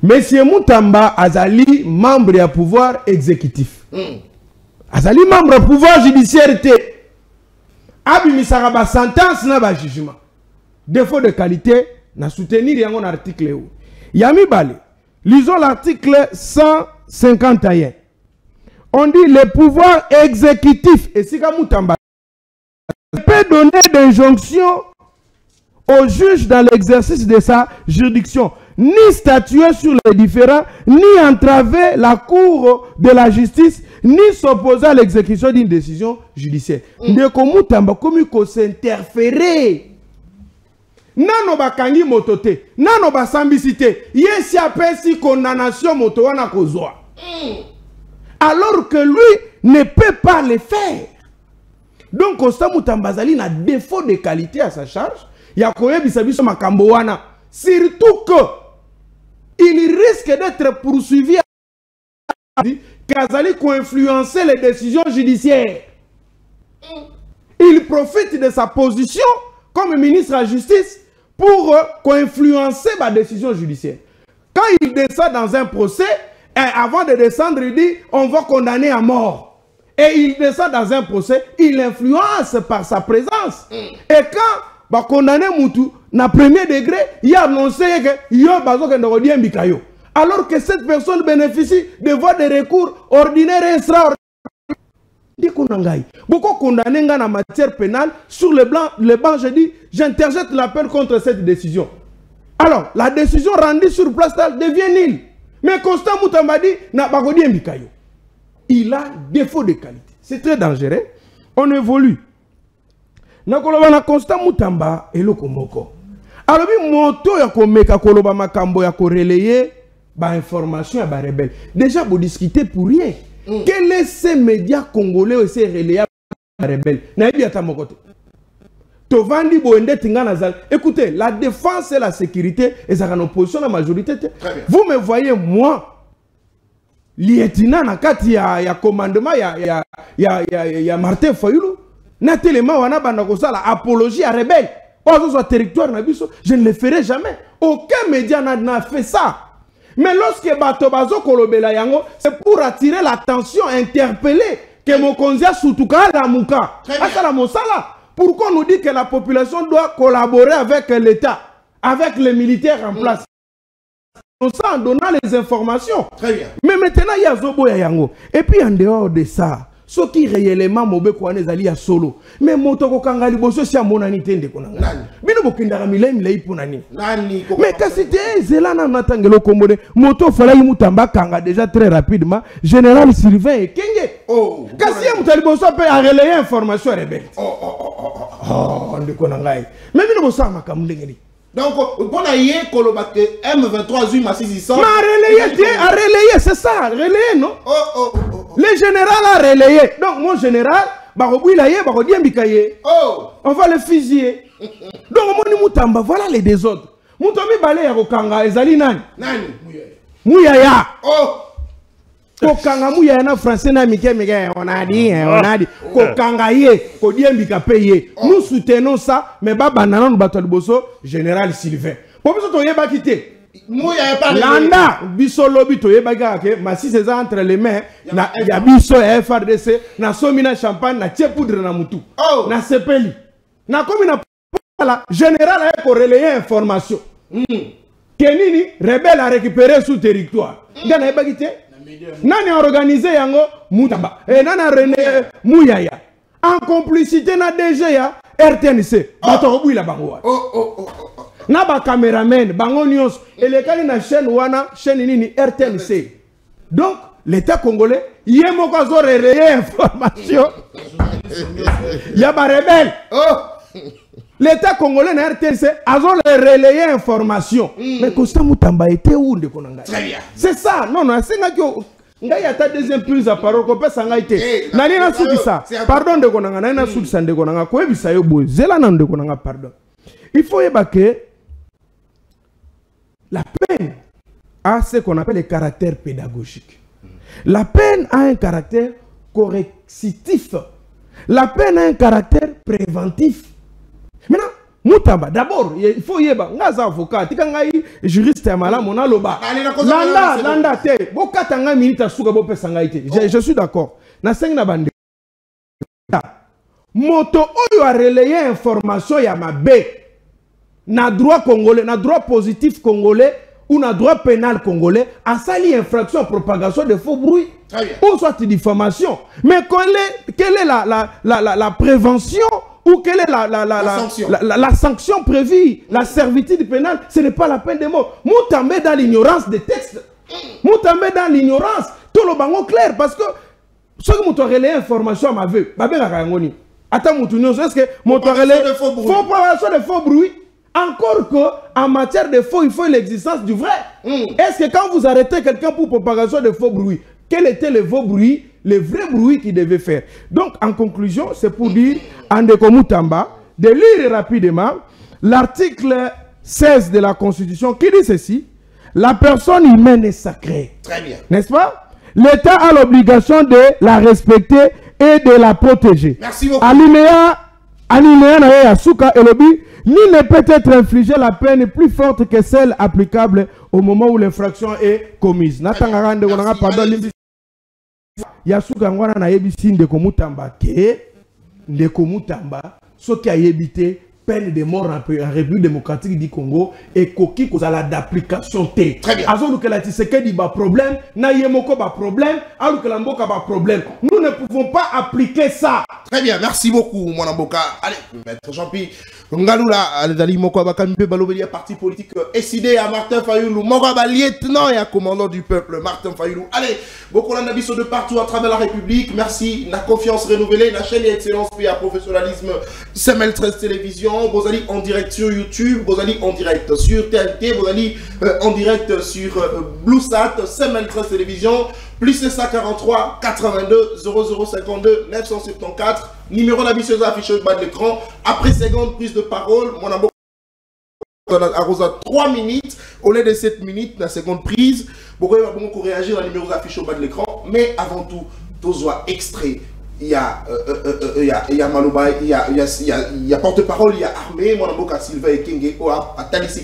Monsieur Mutamba azali membre du pouvoir exécutif. Azali membre du pouvoir judiciaire. Abimisara ba sentence na ba jugement. Défaut de qualité na soutenir yango na article. Yami bale. Lisons l'article 151. On dit le pouvoir exécutif et si Mutamba peut donner d'injonction au juge dans l'exercice de sa juridiction, ni statuer sur les différends, ni entraver la cour de la justice, ni s'opposer à l'exécution d'une décision judiciaire. Ndeko Mutamba comme ko s'interférer. Nano bakangi motote, nano basambisite, yesi apesi condamnation moto wana kozwa. Alors que lui ne peut pas le faire. Donc Constant Mutamba azali na défaut de qualité à sa charge. Ya koyebisa biso makambo wana. Surtout que il risque d'être poursuivi qu'azali ko influencer les décisions judiciaires. Il profite de sa position comme ministre de la Justice pour influencer ma décision judiciaire. Quand il descend dans un procès, avant de descendre, il dit on va condamner à mort. Et il descend dans un procès, il influence par sa présence. Et quand va condamner Moutou, na premier degré, il a annoncé que yo bazo ke ndoko mbikayo. Alors que cette personne bénéficie de voies de recours ordinaires et extraordinaires. Beaucoup condamné en matière pénale sur le banc, je dis, j'interjette l'appel contre cette décision. Alors, la décision rendue sur place devient nulle. Mais Constant Moutamba dit, na bagodi mbikayo. Il a défaut de qualité. C'est très dangereux. On évolue. Na koloba na Constant Moutamba eloko moko. Alors bi moto ya komeka koloba makambo ya ko relayer ba information ya ba rebelle. Déjà vous discutez pour rien. Quel est ces médias congolais ou ces relayer ba rebelle? Na yebi ata mokote. Tovandi boende tinga nazal. Écoutez, la défense et la sécurité et ça en opposition à la majorité. Vous me voyez moi lieutenant na kati ya commandement ya Martin Fayulu na tellement wana banda ko sala apologie à rebelle. Pas soit territoire na biso, je ne le ferai jamais. Aucun média n'a fait ça. Mais lorsque bato bazo kolobela yango, c'est pour attirer l'attention, interpeller que Mokonzia Soutuka la muka. Asala mosala. Pourquoi on nous dit que la population doit collaborer avec l'État, avec les militaires en place? En donnant les informations.
Très bien.
Mais maintenant, il y a Zobo et Yango. Et puis en dehors de ça, ce qui réellement mobe kwane zali ya solo. Mais motoko kangali boso si amona nitende konanga. Bino bokindara milei ponani. Mais kasite zelana natangelo kombone moto fala Moutamba kanga déjà très rapidement général Sylvain et Kenge. Oh. Kasi mutali boso pe a relayer information rebelle. Oh, ndeko nangai. Mais bino boso makambo ndengeli.
Donc, pour aller colobater M23 Zuma 600.
Mais à relayer, c'est ça, relayer, non? Le général a relayé. Donc, mon général, on va le fusiller. Donc, mon Moutamba, voilà les désordres. Moutambi balé à Kokanga, Ezali Nani. Mouyaya. Oh! Kokanga Mouyaya na français na mike, on a dit. Kokanga ye, Kodiembika paye. Nous soutenons ça, mais Baba Nanon Batolboso, général Sylvain. Pour ça, tu vas quitter. Landa, biso lobby to yebaka ke masi c'est entre les mains na ya biso FRDC na somina champagne na tie poudre na mutu na sepeli na komi na la général a ko relayer information kenini rebelle a récupéré sous territoire ngana yebaki te nani a organisé yango Moutamba et nana René Mouyaya en complicité na DG ya RTNC bato bouila bango Naba caméraman, bango nyos, et les cas na chaîne wana, chaîne nini RTNC. Donc, l'État congolais, yé mokazo relayer information. Yaba rebelle. L'État congolais na RTNC, azo relayer information. Mais Constant Moutamba était où de konanga? Très bien. C'est ça, non, c'est nga kyo. Nga yata deuxième prise à parole, ko pesa nga ite. Nani na soudi ça. Pardon de konanga, nani na soudi ça de konanga. Ko ebisa yo boy. Zela nan de konanga, pardon. Il faut yebake. La peine a ce qu'on appelle le caractère pédagogique. La peine a un caractère correctif. La peine a un caractère préventif. Maintenant, Moutamba, d'abord, il faut y avoir un avocat, un juriste, landa te, bokatanga minita suga bope sangaite. Je suis d'accord. Na sengna bande. Moto oyo a relayer information ya mabe. Na droit congolais, na droit positif congolais ou na droit pénal congolais, a sali infraction propagation de faux bruits ou soit diffamation. Mais quelle est la prévention ou quelle est la sanction prévue, la servitude pénale? Ce n'est pas la peine de mort. Moutambé dans l'ignorance des textes. Moutambé dans l'ignorance. Tout le bango clair parce que ce que moutou relayer information à ma vue, babé la rangoni. Attends moutou, est-ce que moutou relayer propagation de faux bruits? Encore qu'en matière de faux, il faut l'existence du vrai. Est-ce que quand vous arrêtez quelqu'un pour propagation de faux bruits, quel était le faux bruit, le vrai bruit qu'il devait faire? Donc, en conclusion, c'est pour dire, Andeko Moutamba, de lire rapidement l'article 16 de la Constitution qui dit ceci: la personne humaine est sacrée. Très bien. N'est-ce pas? L'État a l'obligation de la respecter et de la protéger. Merci beaucoup. Alinéa na Yasuka Elobi, nul ne peut être infligé la peine plus forte que celle applicable au moment où l'infraction est commise. Natangande onanga pardon Yasuka ngwana na yebisi ndeko Moutamba ke ndeko Moutamba soki a yebité peine de mort en République démocratique du Congo et koki kozala d'application T. Très bien. Azo que la Tshisekedi ba problème, na yemoko ba problème, alors que la mboka ba problème. Nous ne pouvons pas appliquer ça.
Très bien, merci beaucoup mon Mboka. Allez, maître Jean-Pierre, Ngalula, Alzali Mokwaba Kampe Balobelia, parti politique SID à Martin Fayoulou, Mokwaba, lieutenant et commandant du peuple, Martin Fayoulou. Allez, beaucoup d'ambitions de partout à travers la République. Merci, la confiance renouvelée, la chaîne Excellence PA Professionnalisme, Semel 13 Télévision, vous allez en direct sur YouTube, vous allez en direct sur TNT, vous allez en direct sur BlueSat, Semel 13 Télévision, plus 743 82 0052 974. Numéro d'habitude affiché au bas de l'écran. Après seconde prise de parole, mon amour à 3 minutes au lieu de 7 minutes la seconde prise. Pourquoi il va beaucoup réagir à numéro affiché au bas de l'écran. Mais avant tout, tous extrait. Il y a Malouba, il y a porte-parole, il y a Armée, mon amour à Sylvain et Kenge, à Talissi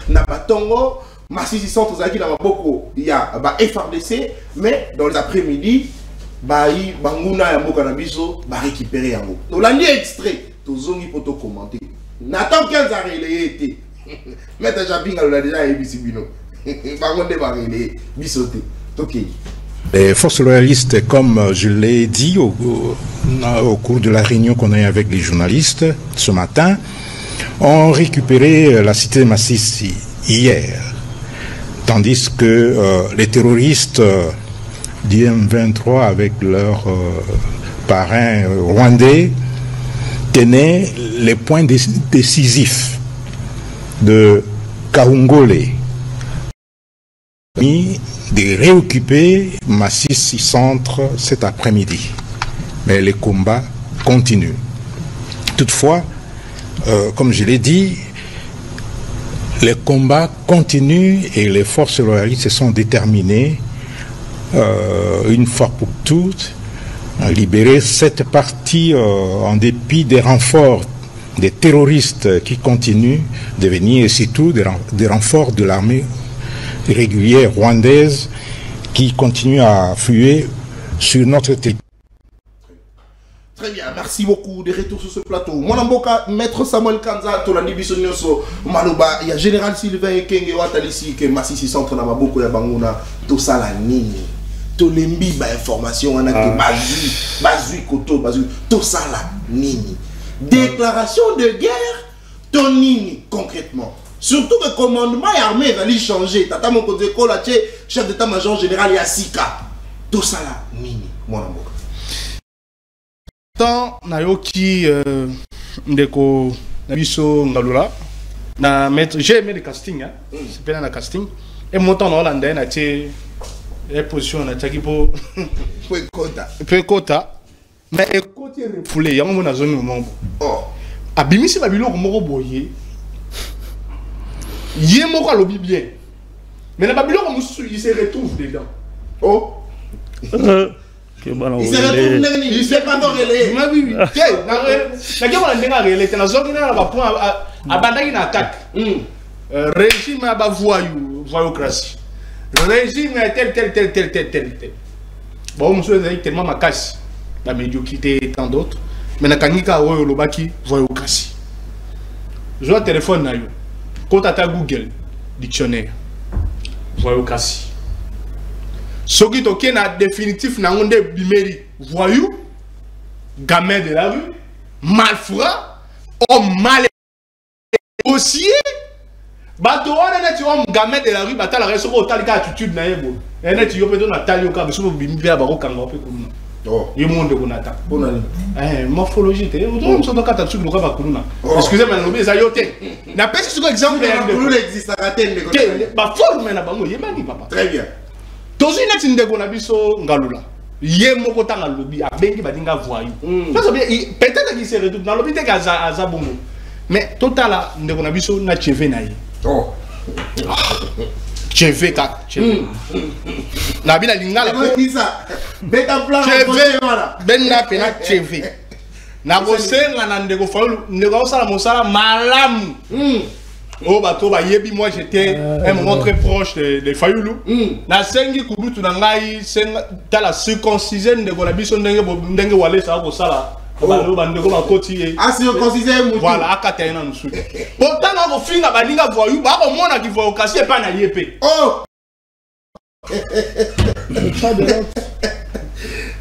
Nabatongo, Massisi Centre Zaki Namaboko, il y a FRDC, mais dans les après-midi, Baï, Banguna et Mokanabiso, va récupérer un mot. Donc, l'année extrait, tous les photos commenter. Nathan 15 a relayé. Mais déjà, on a déjà émis Bino. Bangonde va relayer, bisoté. Ok.
Les forces loyalistes, comme je l'ai dit au cours de la réunion qu'on a eu avec les journalistes ce matin, ont récupéré la cité de Massissi hier. Tandis que les terroristes du M23 avec leurs parrains rwandais tenaient les points décisifs de Kaungole, de réoccuper Massissi Centre cet après-midi. Mais les combats continuent. Toutefois, comme je l'ai dit, les combats continuent et les forces loyalistes se sont déterminées une fois pour toutes, libérer cette partie en dépit des renforts des terroristes qui continuent de venir et surtout des renforts de l'armée régulière rwandaise qui continue à fuir sur notre territoire.
Très bien, merci beaucoup de retour sur ce plateau. Mon Mboka, maître Samuel Kanza, Tolani Bissonioso, Malouba, il y a Général Sylvain Kenge Watalissi, que Massissi Centre n'a pas beaucoup de Banguna, tout ça la nini. Tolembi ba information on a que bazui koto bazui tout ça là nini déclaration de guerre tonini concrètement surtout que le commandement armé va lui changer tata mon côté la chef d'état-major général Yassika tout ça là nini mon amour
tant nayoki ndeko nabiso ngalula na mettre j'ai aimé le casting hein c'est bien le casting et mon temps dans Hollande na tie les positions na taki po peu kota mais écoute refoulé yango na zone mombo oh abimisi babilo ko moko boye yé moko lobi bien mais na babilo ko musu il se retrouve dedans oh
il se retrouve
il se pas dans relais
mais oui na ke mona ndenga relais na zone na ba point abandaki na attaque régime ba voyoucratie régime tel. Bon, monsieur a tellement ma casse, la médiocrité et tant d'autres. Mais na kanika oyo lobaki voyoucratie. Je vois téléphone na yo. Quand tu Google dictionnaire voyoucratie. Ce qui toke na définitif na onde bimeri voyou, gamin de la rue, malfrat, homme mal aussi. Bato wana na ti homme gamin de la rue batala reso ko talika attitude na yebo. Ene ti yo peto na tali yo ka biso bimbi ya bako kanga pe kuna. Oh, yo monde ko nata. Bonani. Morphologie te. O do so to kata tsuku ko ba kuna. Excusez-moi na lobi za yo te. Na pesi su ko exemple ya ndeko. Kuna existe ka tende ko. Ba forme na bango yemani papa. Très bien. Tozi na ti ndeko na biso ngalula. Ye moko tanga lobi abengi badinga voyou. Ça bien peut-être qu'il se retrouve dans lobi te ka za bongo. Mais total là ndeko na biso na cheve na ye. Oh. Cheve ka cheve. Na bila lingala ko isa. Beta plan cheve wala. Benna pena cheve. Na go senga na ndeko faulu ndeko sala mosala malamu. Oh bato ba yebi moi j'étais un moment très proche de Fayoulou. Na sengi kubutu na ngai senga ta la circoncision ndeko na biso ndenge wale sa ko sala. Ah, si on considère un voilà, à Katayana nous suit. Pourtant, on va finir à Balinga voyou, bah, au moins, il faut casser pas na yépé. Oh!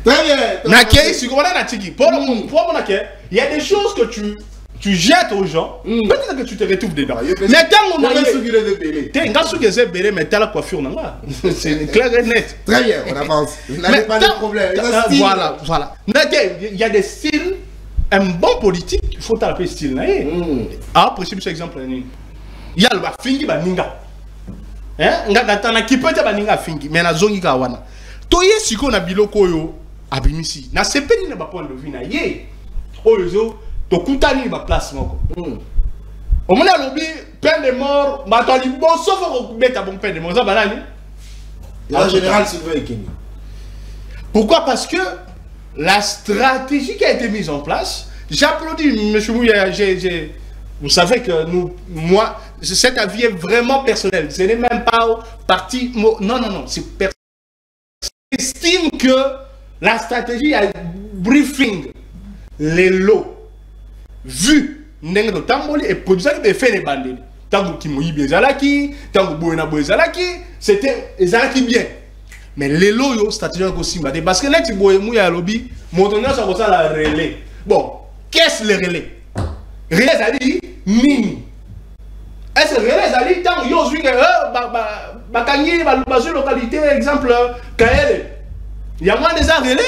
Très bien. Naké, si vous voulez, Natiki, pour mon naké, il y a des choses que tu tu jettes aux gens, peut-être que tu te retrouves dedans. Mais tant qu'on a mais t'as la coiffure, non? C'est clair et net.
Très bien, on avance. Vous n'avez pas de problème.
Voilà, voilà. Il y a des styles, un bon politique, il faut taper style. Ah, pour exemple, il y a le fingi baninga. Ngatana qui peut être baninga fingi, mais na zongi kawana. Toye siko na biloko yo abimisi. Na sepeni na ba point de vue na ye. Oyo tokutani ba place moko. Au moment lobby peine de mort, batali bon sauf ko beta bon peine de mort ça banani.
La général Sylvain Ekenge.
Pourquoi? Parce que la stratégie qui a été mise en place, j'applaudis monsieur Mouya, vous savez que moi cet avis est vraiment personnel. Ce n'est même pas parti non, c'est personnel. J'estime que la stratégie a briefing les lots vu ndenge de tamboli et produit qui fait les bandits tango ki moyibi ezalaki tango boyena boyezalaki c'était ezalaki bien mais les lots yo stratégie ko simba parce que net boyemu ya lobby motonga ça ça la relais bon qu'est-ce le relais ça dit nini est-ce que relais ça dit tango yo zui ba kangi ba localité exemple Kaele il y a moins des relais.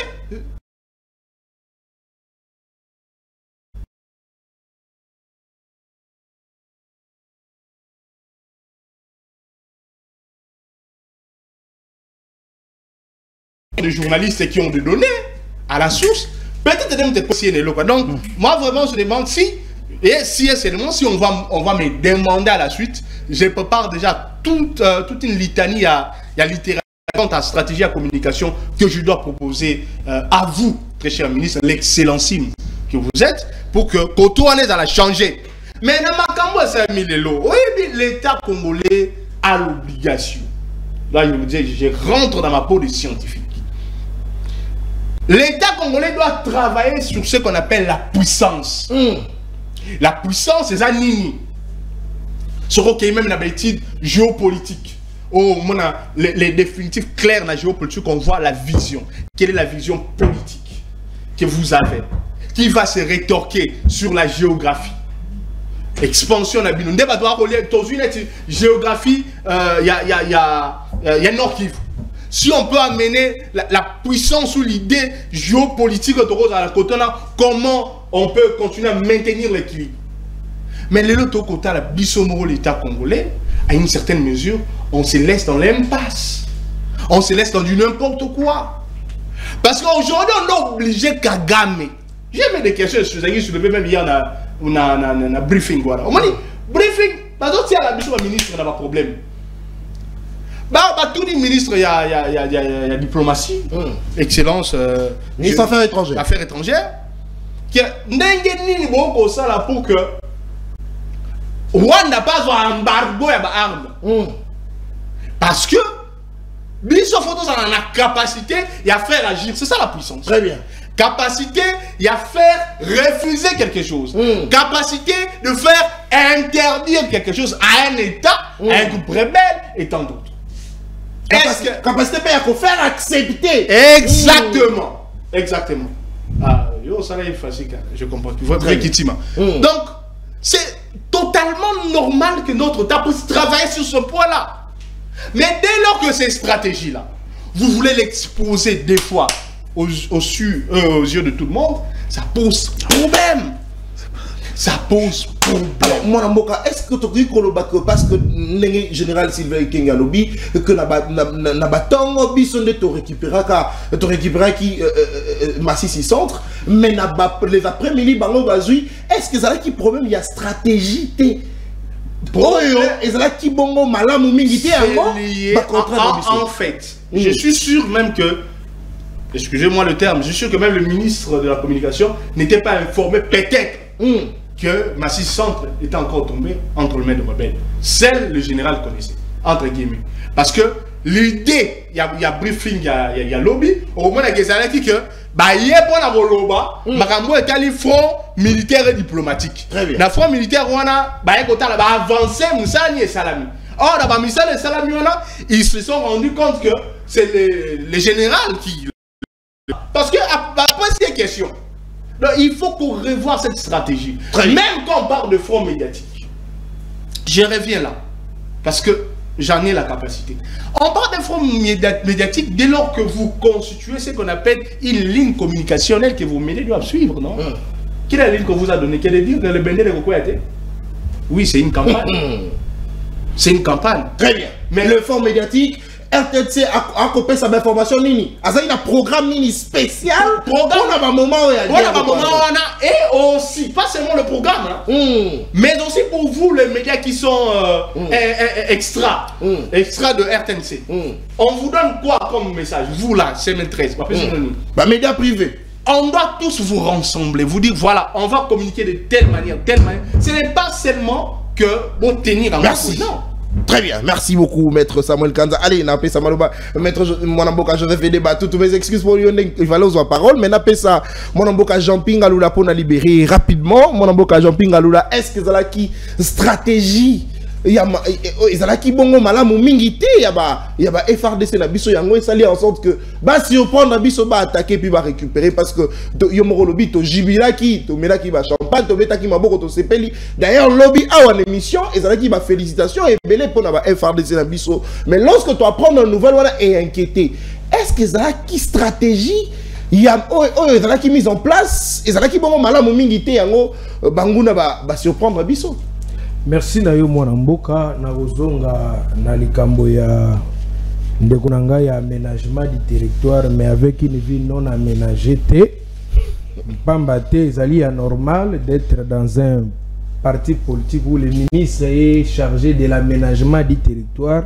Des journalistes qui ont des données à la source, peut-être même des possibles locaux. Donc, moi vraiment je demande si seulement si on va me demander à la suite, je prépare déjà toute une litanie à littérature quant à stratégie à communication que je dois proposer à vous, très cher ministre, l'excellentissime que vous êtes, pour que Kotoane à la changer. Mais dans ma cambo, c'est l'État congolais a l'obligation. Là, je vous dis, je rentre dans ma peau de scientifique. L'État congolais doit travailler sur ce qu'on appelle la puissance. La puissance, c'est ça, nini. Ce qui est même une étude géopolitique. Oh, les définitifs clairs dans la géopolitique, on voit la vision. Quelle est la vision politique que vous avez? Qui va se rétorquer sur la géographie? Expansion na bino. Ndeba doit relier dans une géographie, il y a Nord Kivu. Si on peut amener la puissance ou l'idée géopolitique de Rose à la côté, comment on peut continuer à maintenir l'équilibre? Mais l'autre côté, la Bissomoro, l'État congolais, à une certaine mesure, on se laisse dans l'impasse. On se laisse dans du n'importe quoi. Parce qu'aujourd'hui, on est obligé Kagame. J'ai mis des questions sur le même hier, on a un briefing. Voilà. On m'a dit, briefing, parce que si la ministre n'a pas de problème. Tout le ministre, il y a diplomatie, excellence,
ministre des Affaires
étrangères. Qui pour que Rwanda n'a pas un embargo d'armes. Parce que Biso Photo a la capacité à faire agir. C'est ça la puissance.
Très bien.
Capacité à faire refuser quelque chose. Capacité de faire interdire quelque chose à un État, à un groupe rebelle et tant d'autres.
Capacité à faire accepter.
Exactement. Exactement. Ah, ça là, facile, je comprends. Donc, c'est totalement normal que notre État puisse travailler sur ce point-là. Mais dès lors que ces stratégies-là, vous voulez l'exposer des fois aux yeux de tout le monde, ça pose problème. Ça pose problème.
Alors, moi, est-ce que tu dis que parce que le général Sylvain Ekenge a lobby, que na batongo bison de te récupérer qui Massissi centre, mais les après-midi, est-ce que ça a qui problème? Il y a stratégie. En
fait, je suis sûr même que, excusez-moi le terme, je suis sûr que même le ministre de la Communication n'était pas informé peut-être que Massissi Centre était encore tombé entre les mains de rebelles. Seul le général connaissait, entre guillemets. Parce que l'idée, il y a briefing, il y a lobby, au moins il y a que il y a un front militaire et diplomatique. Le front militaire, on a avancé Moussani et Salami. Or, dans Moussani et Salami, ils se sont rendus compte que c'est les généraux qui... Parce que, après ces questions,
Donc, il faut qu'on revoie cette stratégie. Même quand on parle de front médiatique, je reviens là, parce que j'en ai la capacité. On parle de front médiatique dès lors que vous constituez ce qu'on appelle une ligne communicationnelle que vos médias doivent suivre, non? Quelle est la ligne qu'on vous a donnée? Quelle est dire que le Bénin de Roko a été? Oui, c'est une campagne. C'est une campagne.
Très bien. Mais le front médiatique, RTC a coupé sa information nini. Il y a un programme nini spécial. On a un moment où il y
a et aussi, pas seulement le programme, mais aussi pour vous, les médias qui sont extra de RTNC. On vous donne quoi comme message? Vous là, semaine 13,
médias privés.
On doit tous vous rassembler, vous dire voilà, on va communiquer de telle manière, Ce n'est pas seulement que vous tenir en
merci. Non. Très bien, merci beaucoup, maître Samuel Kanza. Allez, n'a pas ça, maître Monamboka, je vais débattre toutes mes excuses pour lui, il fallait oser parole, mais n'a pas ça, Monamboka Jean-Ping Alula pour nous libérer rapidement. Monamboka Jean-Ping Alula, est-ce que ça a qui stratégie? Il y a qui bongo malamu mingité, il y a FRDC na biso yango et ça en sorte que si on prend na biso ba attaquer puis va récupérer parce que yo moro lobby to jibila ki to mela ki ba champagne to beta ki maboko to sepeli. D'ailleurs lobby a en émission et ça qui ba félicitations et belé pour na ba FRDC na biso. Mais lorsque tu apprends une nouvelle voilà et inquiété, est-ce que ça qui stratégie il y a qui mise en place et ça qui bongo malamu mingité yango banguna ba surprendre biso.
Merci na yo mwana mboka na kozonga na likambo ya ndeko na ngai ya aménagement du territoire mais avec une vie non aménagée Pambate ezali anormal d'être dans un parti politique où le ministre est chargé de l'aménagement du territoire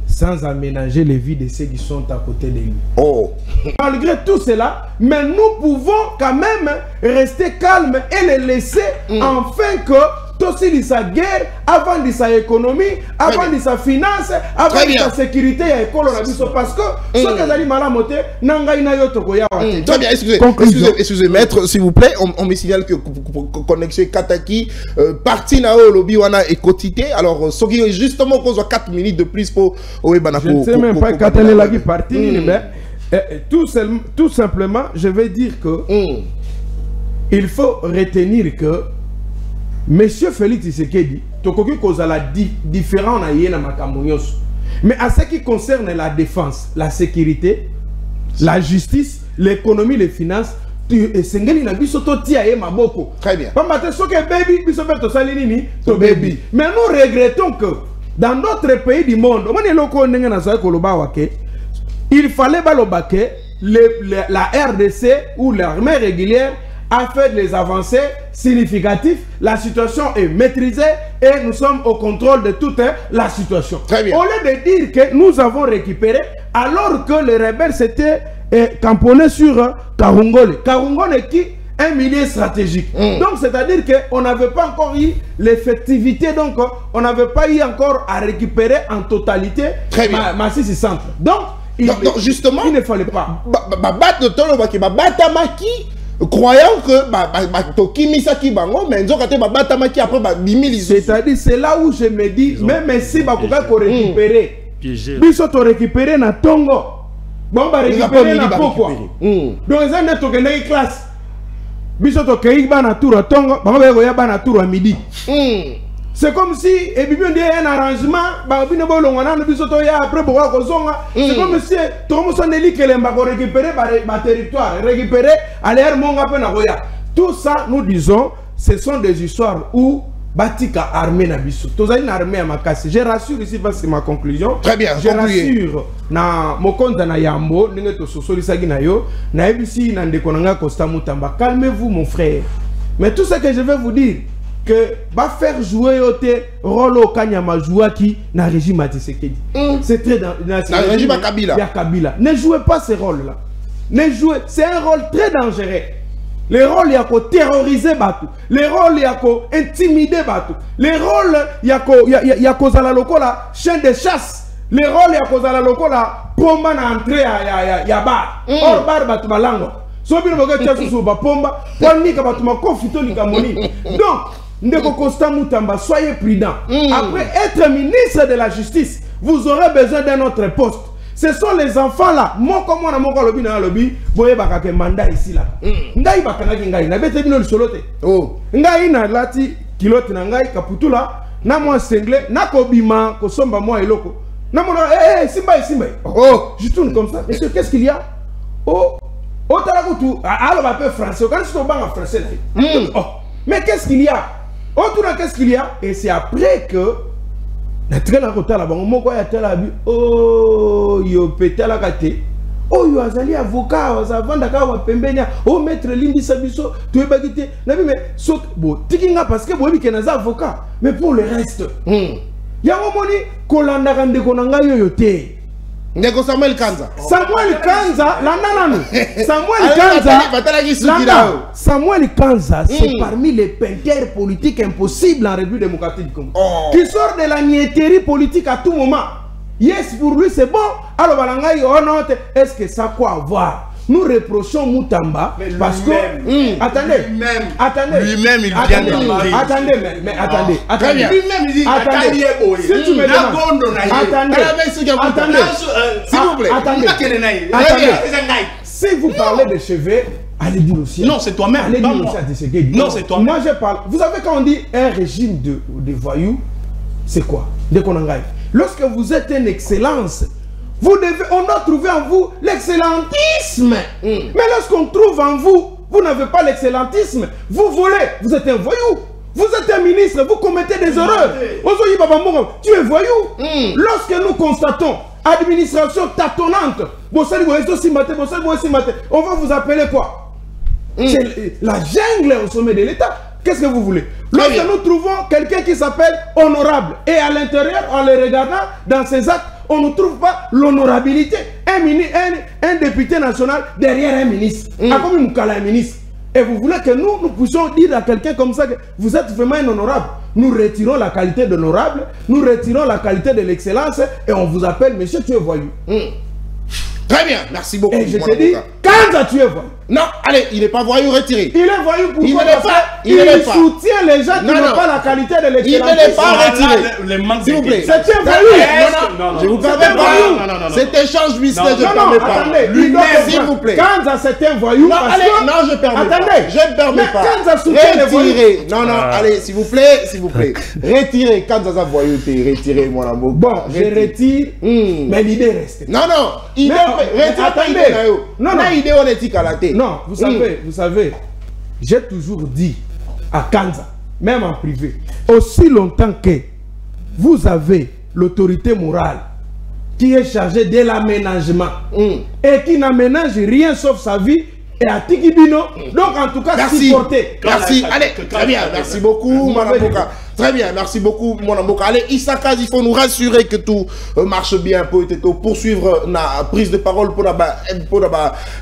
sans aménager les vies de ceux qui sont à côté de lui. Malgré tout cela, mais nous pouvons quand même rester calmes et les laisser afin que aussi de sa guerre, avant de sa économie, avant de sa finance, avant de sa sécurité et école parce que ce que les malamote n'engaï na yo tokoya.
Très bien, excusez maître, s'il vous plaît, on me signale que connexion Kataki parti na o lobby wana est quotidien. Alors ce qui justement qu'on soit 4 minutes de plus pour
je ne sais même pas Katane la qui parti mais tout simplement, je vais dire que il faut retenir que Monsieur Félix Tshisekedi, tokoki kozala différent na yena makambo nyonso. Mais à ce qui concerne la défense, la sécurité, la justice, l'économie, les finances, sengeli na biso to tia ye maboko.
Très bien.
Pambate soke baby biso beto salini ni to baby. Mais nous regrettons que dans d'autres pays du monde, on est loko ndenge na sa koloba wake, il fallait balobake la RDC ou l'armée régulière a fait des avancées significatives, la situation est maîtrisée et nous sommes au contrôle de toute la situation.
Très bien.
Au lieu de dire que nous avons récupéré, alors que les rebelles s'étaient camponnés sur Karungole. Karungole qui est un milieu stratégique. Donc c'est-à-dire qu'on n'avait pas encore eu l'effectivité, donc on n'avait pas eu encore à récupérer en totalité Massissi Centre. Donc,
justement,
il ne fallait pas.
Croyant que
c'est-à-dire c'est là où je me dis même si bakoka ko récupérer biso to récupérer na tongo bon ba récupérer na pourquoi donc ça ne to kende classe biso to kei ba na tour tongo ba ba ya ba na tour à midi. C'est comme si et bien un arrangement ba bino bolongo na biso to ya après boko kozonga c'est comme si tout le monde dit que les ba récupérer ba territoire récupérer aller monga pe na goya. Tout ça nous disons ce sont des histoires où batika armée na biso tozali na armée à makasi. Je rassure ici parce que ma conclusion.
Très bien.
Je rassure na mokonza na yambo ndenge to sosolisa na yo na ebisi na ndeko nanga Costa Mutamba. Calmez-vous mon frère. Mais tout ce que je vais vous dire que va faire jouer au rôle au Kanyama Jouaki na régime Tshisekedi. C'est très dans
le régime
Kabila. Ne jouez pas ce rôle-là. Ne jouez, c'est un rôle très dangereux. Les rôles y a qu'à terroriser Batu. Les rôles y a qu'à intimider Batu. Les rôles y a qu'à la lokola chaîne de chasse. Les rôles y a qu'à la lokola pomba na entrée ya bar. Or bar Batu balango. Sobi no boga tchasu so ba pomba. Kwani ka Batu makofito ni kamoni. Donc Ndeko Costa Mutamba, soyez prudent. Après être ministre de la Justice, vous aurez besoin d'un autre poste. Ce sont les enfants là. Moi, comme moi, mon lobby dans le lobby, boye bakake mandat ici là. Ngai bakangaki ngai. Na bete bino le solote. Oh. Ngai na lati kilote na ngai kaputula. Na moi sengle. Na kobima kosomba moi eloko. Na mon simba. Oh. Je tourne comme ça. Monsieur, qu'est-ce qu'il y a? Oh. Oh, t'as la tout. Alors, on va français. Quand je suis en français. Oh. Mais qu'est-ce qu'il y a? Oh, tout là, qu'est-ce qu'il y a? Et c'est après que. Oh, yo pété la gâté. Oh, yo azali avocat, azavanda wa pembenia. Oh, maître Lindi Sabiso, tu es bagité. Mais bon, tikinga parce que bon, il est avocat. Mais pour le reste, y'a un moment kolanda rande konanga yoyote.
Ndeko Samuel Kanza.
Samuel Kanza, Samuel Kanza, c'est parmi les peinteurs politiques impossibles en République démocratique du Congo. Qui sort de la niaiserie politique à tout moment. Yes, pour lui c'est bon. Alors, est-ce que ça quoi avoir? Nous reprochons Moutamba parce que attendez, lui-même il vient de attendez. Lui-même il dit si tu me demandes s'il vous plaît, si vous parlez de chevet, allez dire aussi.
Non, c'est toi-même.
Non, c'est toi-même. Moi je parle. Vous savez quand on dit un régime de voyous, c'est quoi? De Konangai. Lorsque vous êtes une excellence, on doit trouver en vous l'excellentisme. Mais lorsqu'on trouve en vous, vous n'avez pas l'excellentisme. Vous volez, vous êtes un voyou. Vous êtes un ministre, vous commettez des erreurs. Tu es voyou. Lorsque nous constatons administration tâtonnante, on va vous appeler quoi? C'est la jungle au sommet de l'État. Qu'est-ce que vous voulez? Lorsque nous trouvons quelqu'un qui s'appelle honorable et à l'intérieur, en le regardant dans ses actes, on ne trouve pas l'honorabilité. Un député national derrière un ministre. Comme un ministre. Et vous voulez que nous puissions dire à quelqu'un comme ça que vous êtes vraiment un honorable. Nous retirons la qualité d'honorable, nous retirons la qualité de l'excellence et on vous appelle monsieur, tu es voyou.
Très bien, merci beaucoup.
Et je te dis, quand tu es voyou?
Non, allez, il n'est pas voyou, retiré.
Il est voyou pour
il
soutient les gens qui n'ont pas la qualité de l'excellence.
Il ne l'est pas retiré. S'il vous plaît.
C'est un voyou.
Non, je vous permets pas. Cet échange business, je ne permets pas.
Lui-même,
s'il vous plaît.
Quand c'est un voyou,
non, je ne permets pas. Je ne permets pas.
Retirez.
Non, allez, s'il vous plaît. Retirez. Quand ça voyou, retirez, mon amour.
Bon, je retire, mais l'idée reste.
Non, idée, retirez. Non, idée, on est à la tête.
Non, vous savez, j'ai toujours dit à Kanza, même en privé, aussi longtemps que vous avez l'autorité morale qui est chargée de l'aménagement et qui n'aménage rien sauf sa vie et à Tikibino, donc en tout cas, supporter.
Merci, allez, très bien, merci beaucoup, mon avocat. Très bien, merci beaucoup, mon avocat. Allez, Issakaz, il faut nous rassurer que tout marche bien pour poursuivre la prise de parole pour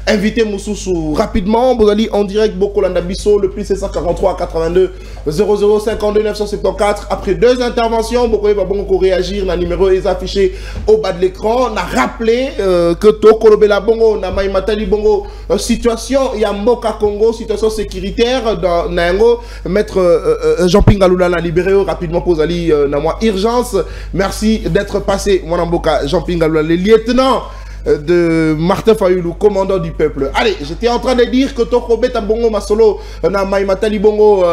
inviter Moussoussou rapidement. Vous allez en direct, Bokolanda Bisso, le plus 743 82 00 52 974. Après 2 interventions, Bokoye va bon réagir. Le numéro est affiché au bas de l'écran. On a rappelé que Tokolobela Bongo, Namaï Matali Bongo, situation Yamboka Congo, situation sécuritaire dans Nango, maître Jean-Pierre Ngaloula l'a libéré rapidement pour Ali Namwa urgence. Merci d'être passé, mon amboka Jean-Pierre Ngaloula, le lieutenant de Martin Fayoulou, commandant du peuple. Allez, j'étais en train de dire que Toko Beta Bongo Masolo, na Maïmatali Bongo,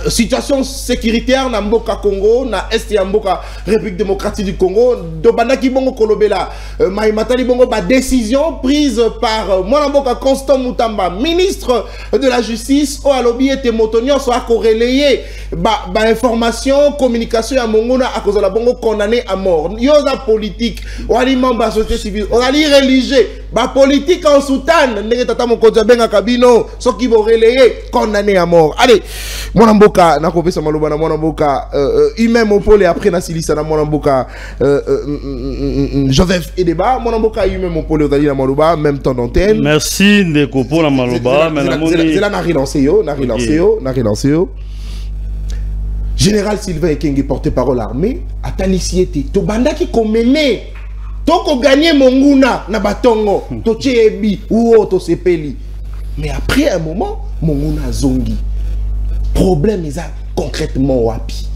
situation sécuritaire na Mboka Congo, na Est ya Mboka République démocratique du Congo, Dobandaki Bongo Kolobela, Maïmatali Bongo, décision prise par Mboka Constant Moutamba, ministre de la Justice, au alobi et Motonio, soit corrélé, information, communication à Mongona, à cause de la Bongo condamné à mort. Yosa politique, ou ali membre société civile, ou ali religieux, politique en soutane, Negetata Mokoja Benga Kabino, ceux qui vont relayer, condamné à mort. Allez, Mboka na kopesa maloba na mwana mboka humain mopole après na silisa na mwana mboka Joseph Edeba mwana mboka humain mopole ozali na maloba même temps d'antenne.
Merci ndeko pour la maloba mais na moni
c'est là na relancé yo Général Sylvain Ekenge porte-parole armée atanisi ete to bandaki komene toko gagner monguna na batongo to chebi ou to sepeli mais après un moment monguna zongi. Problème est concrètement wapi.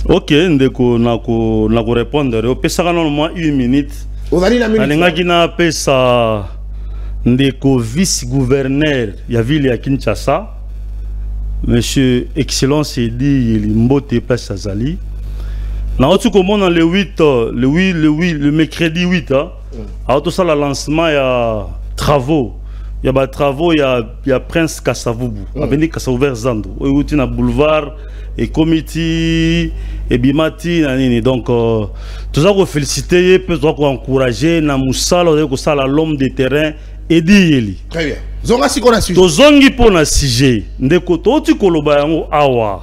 Ok, ndeko nako répondre. Au pesa normalement 1 minute alingaki na pesa ndeko vice-gouverneur ya ville ya Kinshasa monsieur excellence Edi Mbote Place Azali na otu komona le mercredi 8 a tout ça le lancement ya travaux ya ba travaux ya Prince Kasavubu aveni Kasavubu vers Zando outi na boulevard et comité et bimati na nini donc tout ça ko féliciter peut ko encourager na musala ko sala l'homme de terrain Edi Yeli.
Très bien. Zonga si kona sujet.
To zongi pona sujet ndeko to ti koloba yango awa.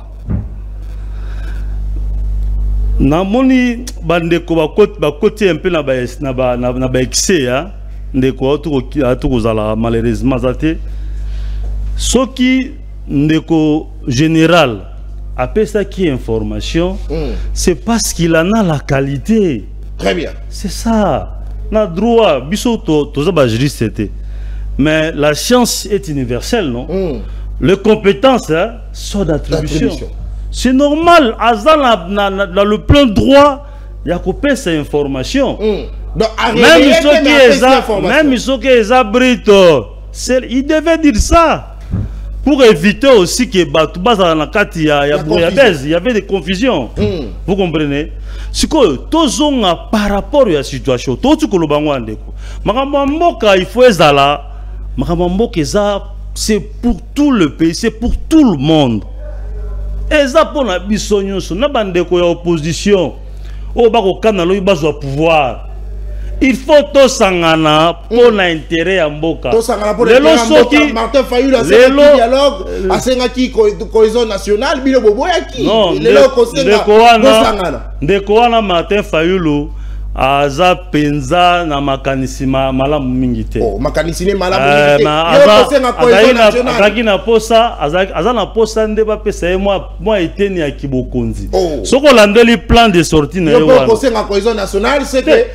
Na moni bandeko ba côté un peu na ba excès ya ndeko to kozala malheureusement zate. Soki ndeko général après ça qui information c'est parce qu'il en a la qualité.
Très bien.
C'est ça. Na droit biso to za ba juriste c'était. Mais la science est universelle, non? Les compétences sont d'attribution. C'est normal, dans le plein droit, il y a coupé ces informations. Même ceux qui les abritent, il devait dire ça. Pour éviter aussi que il y avait des confusions. Vous comprenez? C'est que tous par rapport à la situation, tout ce que nous avons dit, il faut c'est pour tout le pays, c'est pour tout le monde. Et ça pour la bisognon, na bande ko opposition, au bako kanalo ibazo pouvoir. Il faut to sangana pour l'intérêt à mboka.
To sangana pour l'intérêt Martin Fayulu a fait dialogue, a sengaki cohésion nationale, bino bobo yaki.
Non, ndeko wana Martin Fayulu aza penza na makanisima malamu mingi te.
Oh, makanisine malamu mingi te.
Azaki na posa, aza na posa ndeba pesa ye moi eteni ya kibokonzi. Soko landeli plan de sortie na yo wana.
Yo posa na cohésion nationale, c'est que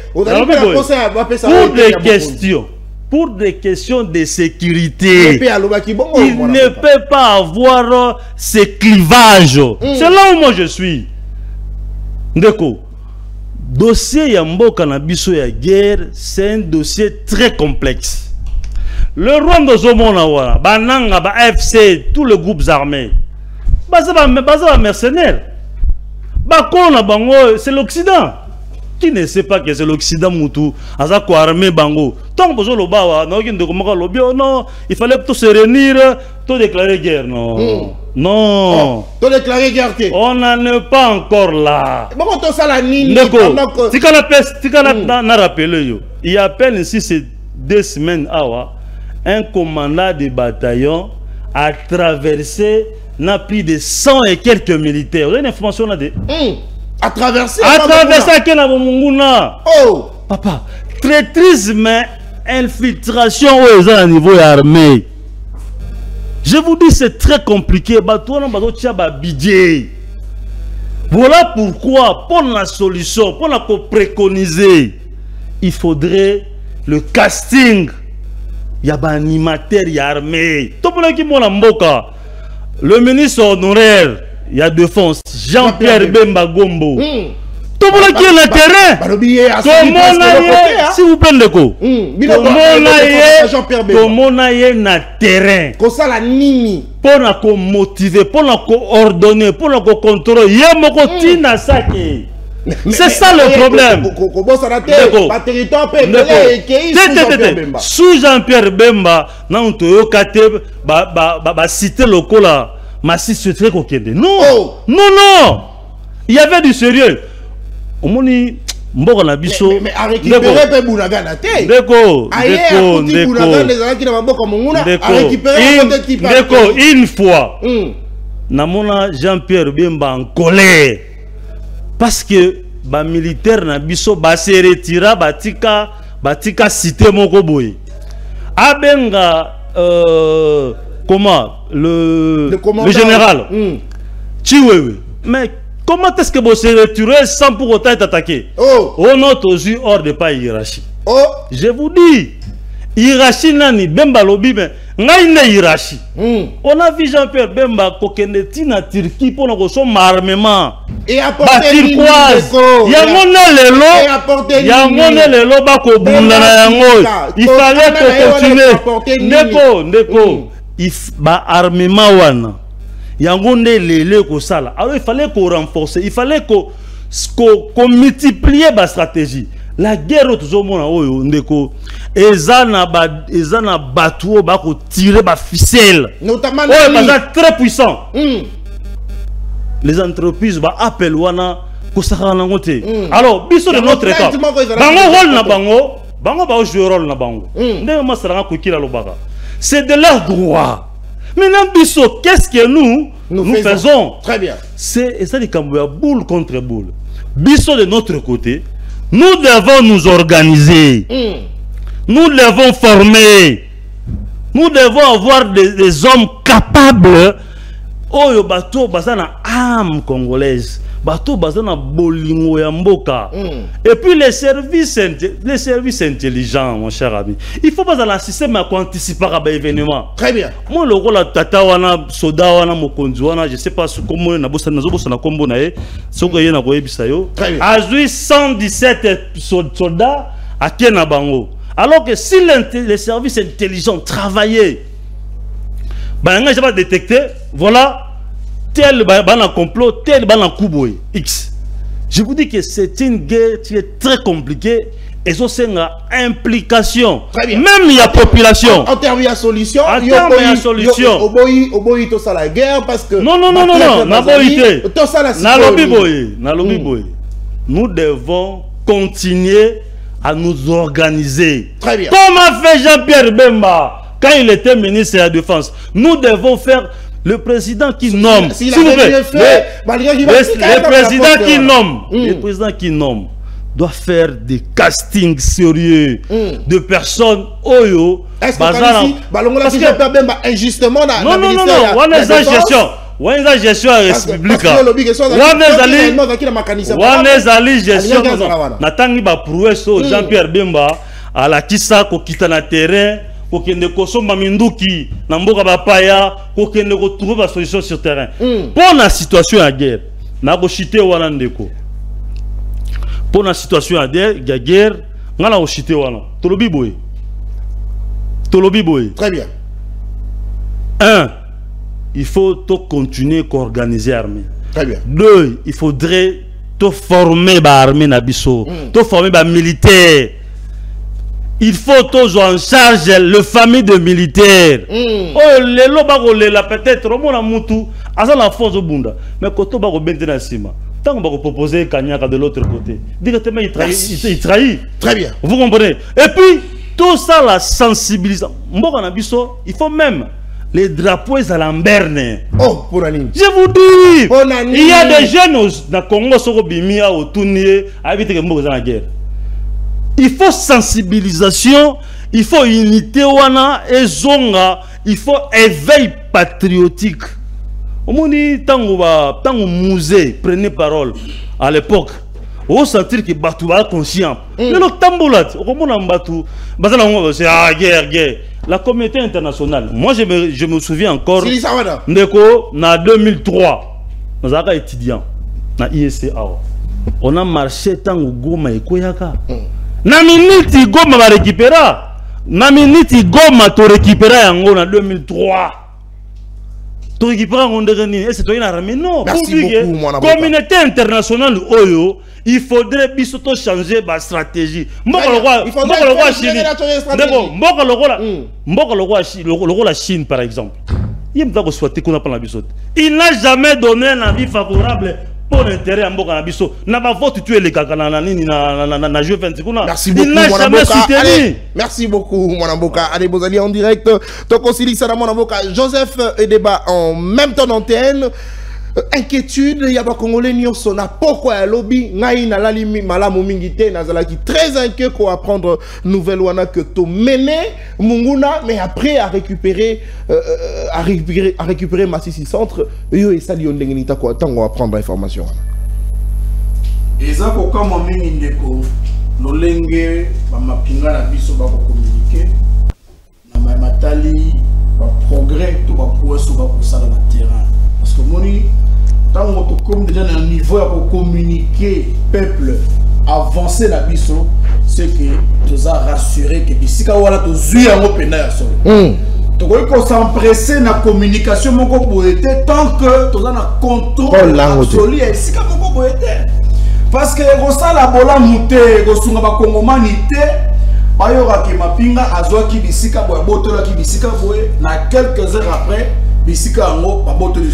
pour des questions de sécurité, il ne peut pas avoir ces clivages. C'est là où moi je suis. Ndeko. Dossier Yamboka na biso ya guerre, c'est un dossier très complexe. Le Rwanda Zomona wala, Bananga, ba FC, tous les groupes armés, baza mercenaires. Bakona bango, c'est l'Occident. Qui ne sait pas que c'est l'Occident moutou, azako armé bango. Tant que le bawa, non, il fallait tout se réunir, tout déclarer guerre, non. Non.
Tout déclarer guerre.
On n'en est pas encore là. Il y a à peine ici, c'est 2 semaines, un commandant de bataillon a traversé, n'a plus de 100 et quelques militaires. Vous avez une information là de
à traverser
oh papa, traîtrise mais infiltration au niveau armé. Je vous dis c'est très compliqué. Voilà pourquoi pour la solution, pour la préconiser, il faudrait le casting. Il y a un animateur, il y a armé. Le ministre honoraire, il y a défense, Jean-Pierre Bemba Gombo. Tout le monde qui est le terrain. S'il vous plaît, Ndeko. Comment on a na terrain.
Comme ça, la nini.
Pour nous motiver, pour nous coordonner, pour nous contrôler. C'est ça le problème. Sous Jean-Pierre Bemba, nous avons cité le cola. Non, non. Il y avait du sérieux. Mais
à récupérer Bounagana.
Une fois, Namona Jean-Pierre Bemba en colère. Parce que les militaires Nabiso se retira batika cité Mokoboy. Abenga comment le général Chiwewe. Mais comment est-ce que vous se retirez sans pour autant être attaqué? On note aux yeux hors de pas hiérarchie. Je vous dis, hiérarchie nani Bemba lobby mais ngaine hiérarchie. On a vu Jean-Pierre Bemba kokende tina Turquie pour nous son armement.
Et apporter
turquoise. Yangone lelo bako bunda na yango. Il fallait continuer. Ndeko. Ba armement wana. Yangone lele ko sala. Alors il fallait qu'on renforce, il fallait qu'on multiplie la stratégie. La guerre toujours mona oyo ndeko ezana batuo ba ko tirer ba ficelle. Notamment très puissant. Les entreprises ba appel wana ko sakana ngote. Alors biso de notre état. Bango rôle na bango ba jouer rôle na bango. Ndeko masara ko kila lobaka. C'est de leur droit. Maintenant biso qu'est-ce que nous faisons?
Très bien.
C'est ça les Cambodgiens boule contre boule. Biso de notre côté, nous devons nous organiser. Nous devons former. Nous devons avoir des hommes capables. Oh, yo bateau basana âme congolaise. Bateau basana bolingo ya mboka. Et puis les services intelligents, mon cher ami. Il faut pas dans le système à anticiper à l'événement.
Très bien.
Moi le rôle tata wana soda wana mokonzi wana je sais pas comment na bossa na kombo na e soko ye na koyebisa yo. Azui 117 soldats à Kena bango. Alors que si les services intelligents travaillaient, ben on va détecter, voilà tel ban complot, tel ban kuboy X. Je vous dis que c'est une guerre qui est très compliquée et ça c'est une implication. Même il y a population.
En termes de solution.
En termes de solution.
Oboyi tout ça la guerre parce que.
Non. Nous devons continuer à nous organiser.
Très bien.
Comme a fait Jean-Pierre Bemba quand il était ministre de la Défense. Nous devons faire le président qui nomme. Le président qui nomme doit faire des castings sérieux de personnes oyo.
Est-ce que Jean-Pierre Bemba injustement
non, on est en gestion. On est en gestion république. On est en gestion. Natangi ba prouesse Jean-Pierre Bemba à la kisa ko kitana terrain. Kokende kosomba minduki na mboka bapaya kokende ko trouver ba solution sur terrain. Pour la situation à guerre, na ko chité wana ndeko. Pour la situation à guerre, ngala ko chité wana. Tolobi boy.
Très bien.
1. Il faut continuer à organiser l'armée.
Très bien.
2. Il faudrait former l'armée nabiso, former les militaires. Il faut toujours en charge le famille de militaires. Oh, les lobagos, peut-être, au moins, moutou, à la force au bunda. Mais quand on va au sima, tant qu'on va proposer Kanyaka de l'autre côté, directement il trahit.
Très bien.
Vous comprenez? Et puis, tout ça, la sensibilisation. Il faut même les drapeaux à l'amberne.
Oh, pour Anine.
Je vous dis, il y a des jeunes dans Congo, Sorobimia, au Tournier, à éviter que nous dans la guerre. Il faut sensibilisation, il faut unité wana et zonga, il faut éveil patriotique. Au moment où musée prenait parole à l'époque, on sentir que Batou va conscient. Mais le tamboulat, c'est guerre. La communauté internationale, moi je me souviens encore, en 2003, nous avons étudiant, dans l'ISCA, on a marché tant au Goma et Koyaka. Na minute Goma va récupérer. Na minute Goma to récupérer en 2003. To récupérer en dernier. Et c'est toi une armée non.
Merci beaucoup mon ami.
Communauté internationale oyo, il faudrait bientôt changer ma stratégie. Mboka le roi Chine. Mboka le roi la Chine par exemple. Il me doit souhaiter qu'on a pas la bisote. Il n'a jamais donné un avis favorable pour l'intérêt à Mboka Nabiso. N'a pas voté tuer les kakana na jeu 20 secondes.
Merci beaucoup mon Mboka. Merci beaucoup mon Mboka. Allez vous allez en direct. Donc on s'y dit ça dans mon Mboka. Joseph et débat en même temps d'antenne. Inquiétude, il y a pas congolais ni sona pourquoi un lobby ngai na lalimi malamu mingité nazala qui très inquiet pour apprendre nouvelle wana que to mener munguna mais après à récupérer Massissi centre yo et ça lion dengenita quoi tant on va prendre information
et ça pour comme mingi ndeko lolenge ba mapinga na biso ba ko communiquer na matali progrès tout va pouvoir sur ça dans le terrain parce que moni tant on comme déjà dans un niveau pour communiquer peuple avancer la biso c'est que tu as rassuré que si ka wala to zui en open air so tu ko s'empresser na communication moko boete tant que tu as na contrôle absolu et si ka moko boete parce que ça la bola muté ko sunga ba kongomanité bayora ki mapinga azwa ki bisika boye botola ki bisika boye na quelques heures après bisika ngo ba botola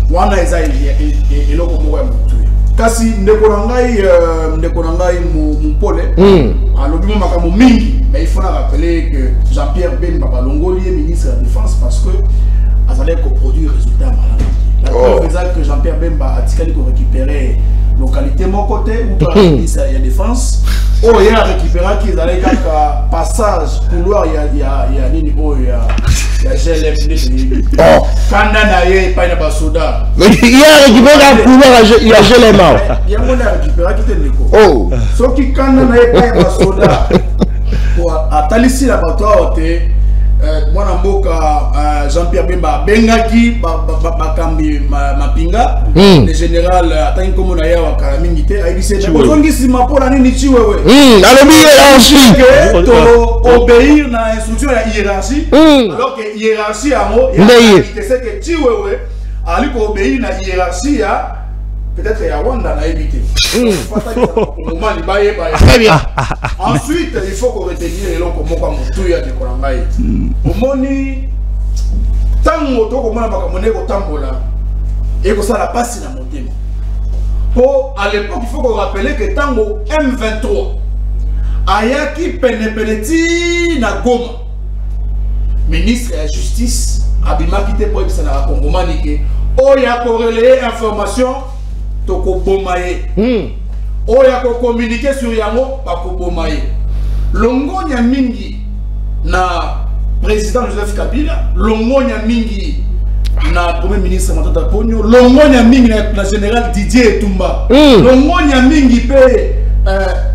wana eza eloko moko ya mutu kasi ndeko na ngai mpole alobi mo makambo mingi mais il faut rappeler que Jean-Pierre Bemba balongoli ministre de la Défense parce que azalait ko produire résultat malade la preuve est que Jean-Pierre Bemba a tikali ko récupérer localité mon côté ou par ministre de la Défense oh il a récupéré qu'ils allaient qu'à passage couloir il y a nini oh il y a GLM Canada et pas de soda
mais il a récupéré un couloir il y a GLM
il y a mon récupéré qui était Nico oh ce qui Canada et pas de soda pour atalisi laboratoire moi na Jean-Pierre Bemba bengaki bakambi mapinga le général atangi komo na yawa kala mingi te ayibise bozongisi mapola nini chiwewe
alobi hiérarchie
to obéir na instruction ya hiérarchie alors que hiérarchie amo c'est que chiwewe ali ko obéir na hiérarchie ya peut-être il y a Wanda à éviter. Ensuite, il faut qu'on retenir les gens comme tout y a des Korangaï. Au moni, tant moto comme on a pas monnaie au tambola et que ça la passe dans mon thème. Pour à l'époque, il faut qu'on rappelle que tango M23 ayaki penepeleti na Goma. Ministre de la Justice abima quitté pour que ça n'a pas communiqué. Oh, il y a corrélé information. Toko bomaye oya ko communiquer sur yango bako bomaye longonya mingi na président Joseph Kabila longonya mingi na premier ministre Matata Ponyo longonya mingi na général Didier Etumba longonya mingi pe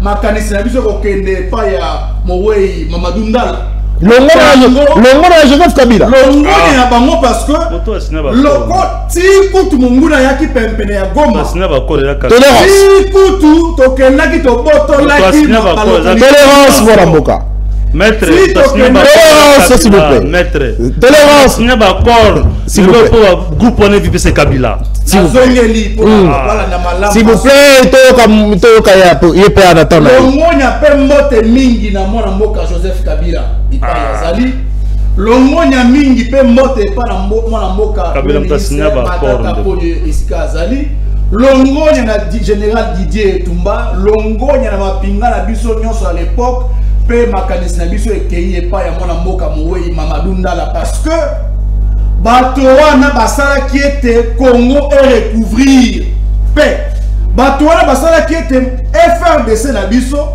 makanisi na biso ko kende pa ya Mowei Mamadou Ndala Longona Joseph Kabila Longona ya bango parce que loko ti kutu munguna yaki pempene ya Goma ti kutu tokenaki to boto laki tolérance voilà mboka maître tolérance s'il vous plaît maître tolérance n'a pas accord s'il vous plaît pour groupe on est VPC Kabila s'il vous plaît to ya yepe anatona Longona pe mbote mingi na mwana mboka Joseph Kabila Zali longonya mingi pe mote pa na mwana mboka Kabila mtasinya ba accord isika Zali longonya na général Didier Etumba longonya na mapinga na biso nyonso à l'époque pe makanisi na biso ekei epa ya mwana mboka Mowei Mamadou Ndala parce que bato wana basala ki ete Congo et recouvrir paix bato wana basala ki ete FRDC na biso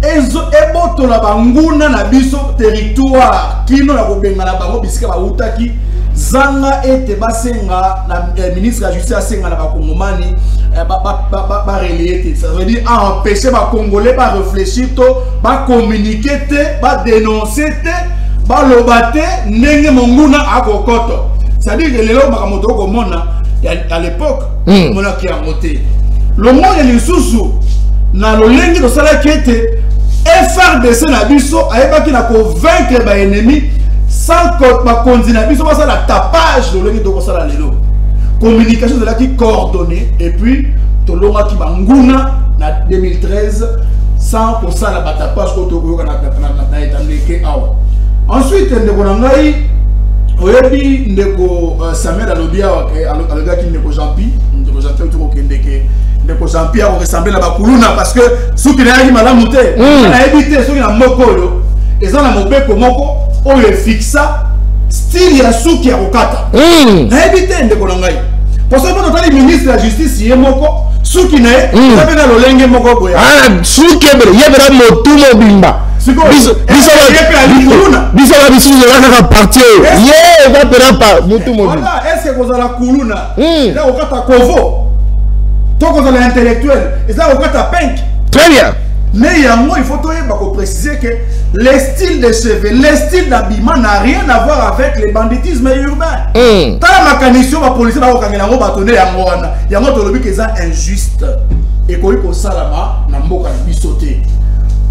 eboto la banguna na biso territoire kino la kobenga na bango bisika bautaki zanga ete basenga na ministre de la justice asenga na bakongomani ba relier ça veut dire empêcher ba congolais ba réfléchir to ba communiquer te ba dénoncer te ba lobate ndenge monguna akokoto c'est-à-dire que lelo makamoto komona à l'époque mona ki a monté le monde est lisusu na lolengi to sala kete FRDC na biso ayebaki na convaincre ba ennemi sans que ba konzi na biso ça la tapage lolengi to kosala lelo communication de la qui coordonnée et puis to longa ki banguna na 2013 sans pour ça la batapage ko to ko na etamleke awa ensuite ndeko na ngai oyebi ndeko Samuel alobia alogaki ndeko Jean-Pi to ko kendeke ndeko Jean-Pierre ko ressemble na bakuluna parce que soki na yaki malamu te na éviter soki na mokolo eza na mobeko moko oyo fixa style ya soki ya kokata na éviter ndeko na ngai pour ça que tali ministre de la justice ye moko soki na eza na lolenge moko boya soki yebera motu mobimba biso la partie ye va pera pa motu mobimba est-ce que vous la kuluna là okata kovo toko za l'intellectuel et ça okata pink très bien
Mais il faut préciser que les styles de cheveux, les styles d'habillement n'a rien à voir avec le banditisme urbain. Tant la mécanisme va police va okangela ngo batonner yango wana. Yango tolobi que ça injuste. Et ko iko salama na mboka na bisoté.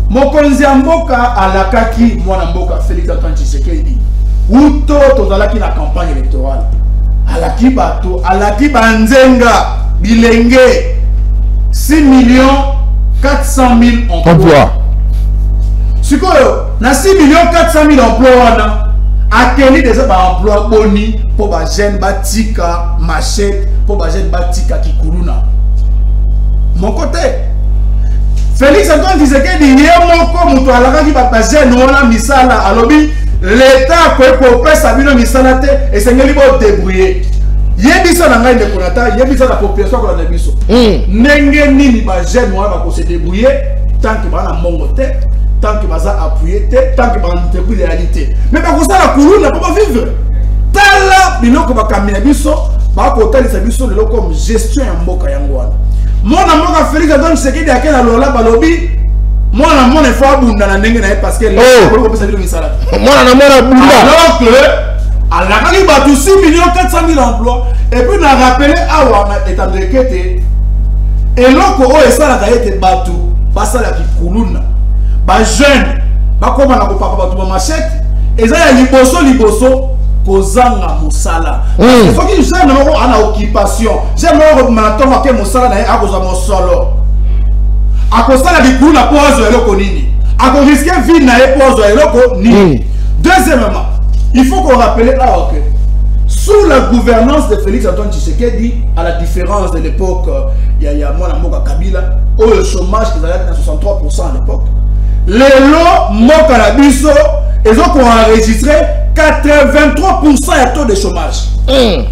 Mokonzi ya mboka alakaki mwana mboka Félix Antoine Tshisekedi. Uto tozalaki na campagne électorale. Alaki bato, alaki banzenga bilenge 6 400 000 emplois. Si quoi, na 6 400 000 emplois, à quel des emplois boni pour les jeunes batika machette pour les jeunes batika kikuluna. Mon côté, Félix Antoine Tshisekedi dit moko muto alaka ki ba jeune wana misala alobi l'État ko pesa bino misala te et c'est ngeli bo débrouiller. Yebisa na ngai de konata, yebisa la population ko na biso. Nenge nini ba jeune wana ba ko se débrouiller tant que ba na mongo te, tant que ba za appuyer te, tant que ba entreprise réalité. Mais ba ko ça la kuluna pas vivre. Tala biloko ba kamina biso, ba ko talisa biso le comme gestion ya mboka yango wana. Mona mboka Félix Antoine Tshisekedi akena lola balobi mona mona fa bunda na ndenge na parce que là ko pesa bino misala. Mona bunda. Alors que à la Kali Batou 6 400 000 emplois et puis on a rappelé à Wana état de quête et l'autre oh et ça la Kayete Batou pas ça la Kikuluna ba jeune ba comment na ko papa Batou ba machette et ça ya liboso kozanga musala il faut que jeune no ana occupation jeune no manato make musala na akoza mosolo akosala Kikuluna pozo eloko nini ako risquer vie na pozo eloko nini. Deuxièmement, il faut qu'on rappelle que sous la gouvernance de Félix Antoine Tshisekedi, à la différence de l'époque, il y a moi Moka Kabila, où le chômage est à 63% à l'époque, les lots Moka Labiso, ils ont enregistré 83% de taux de chômage.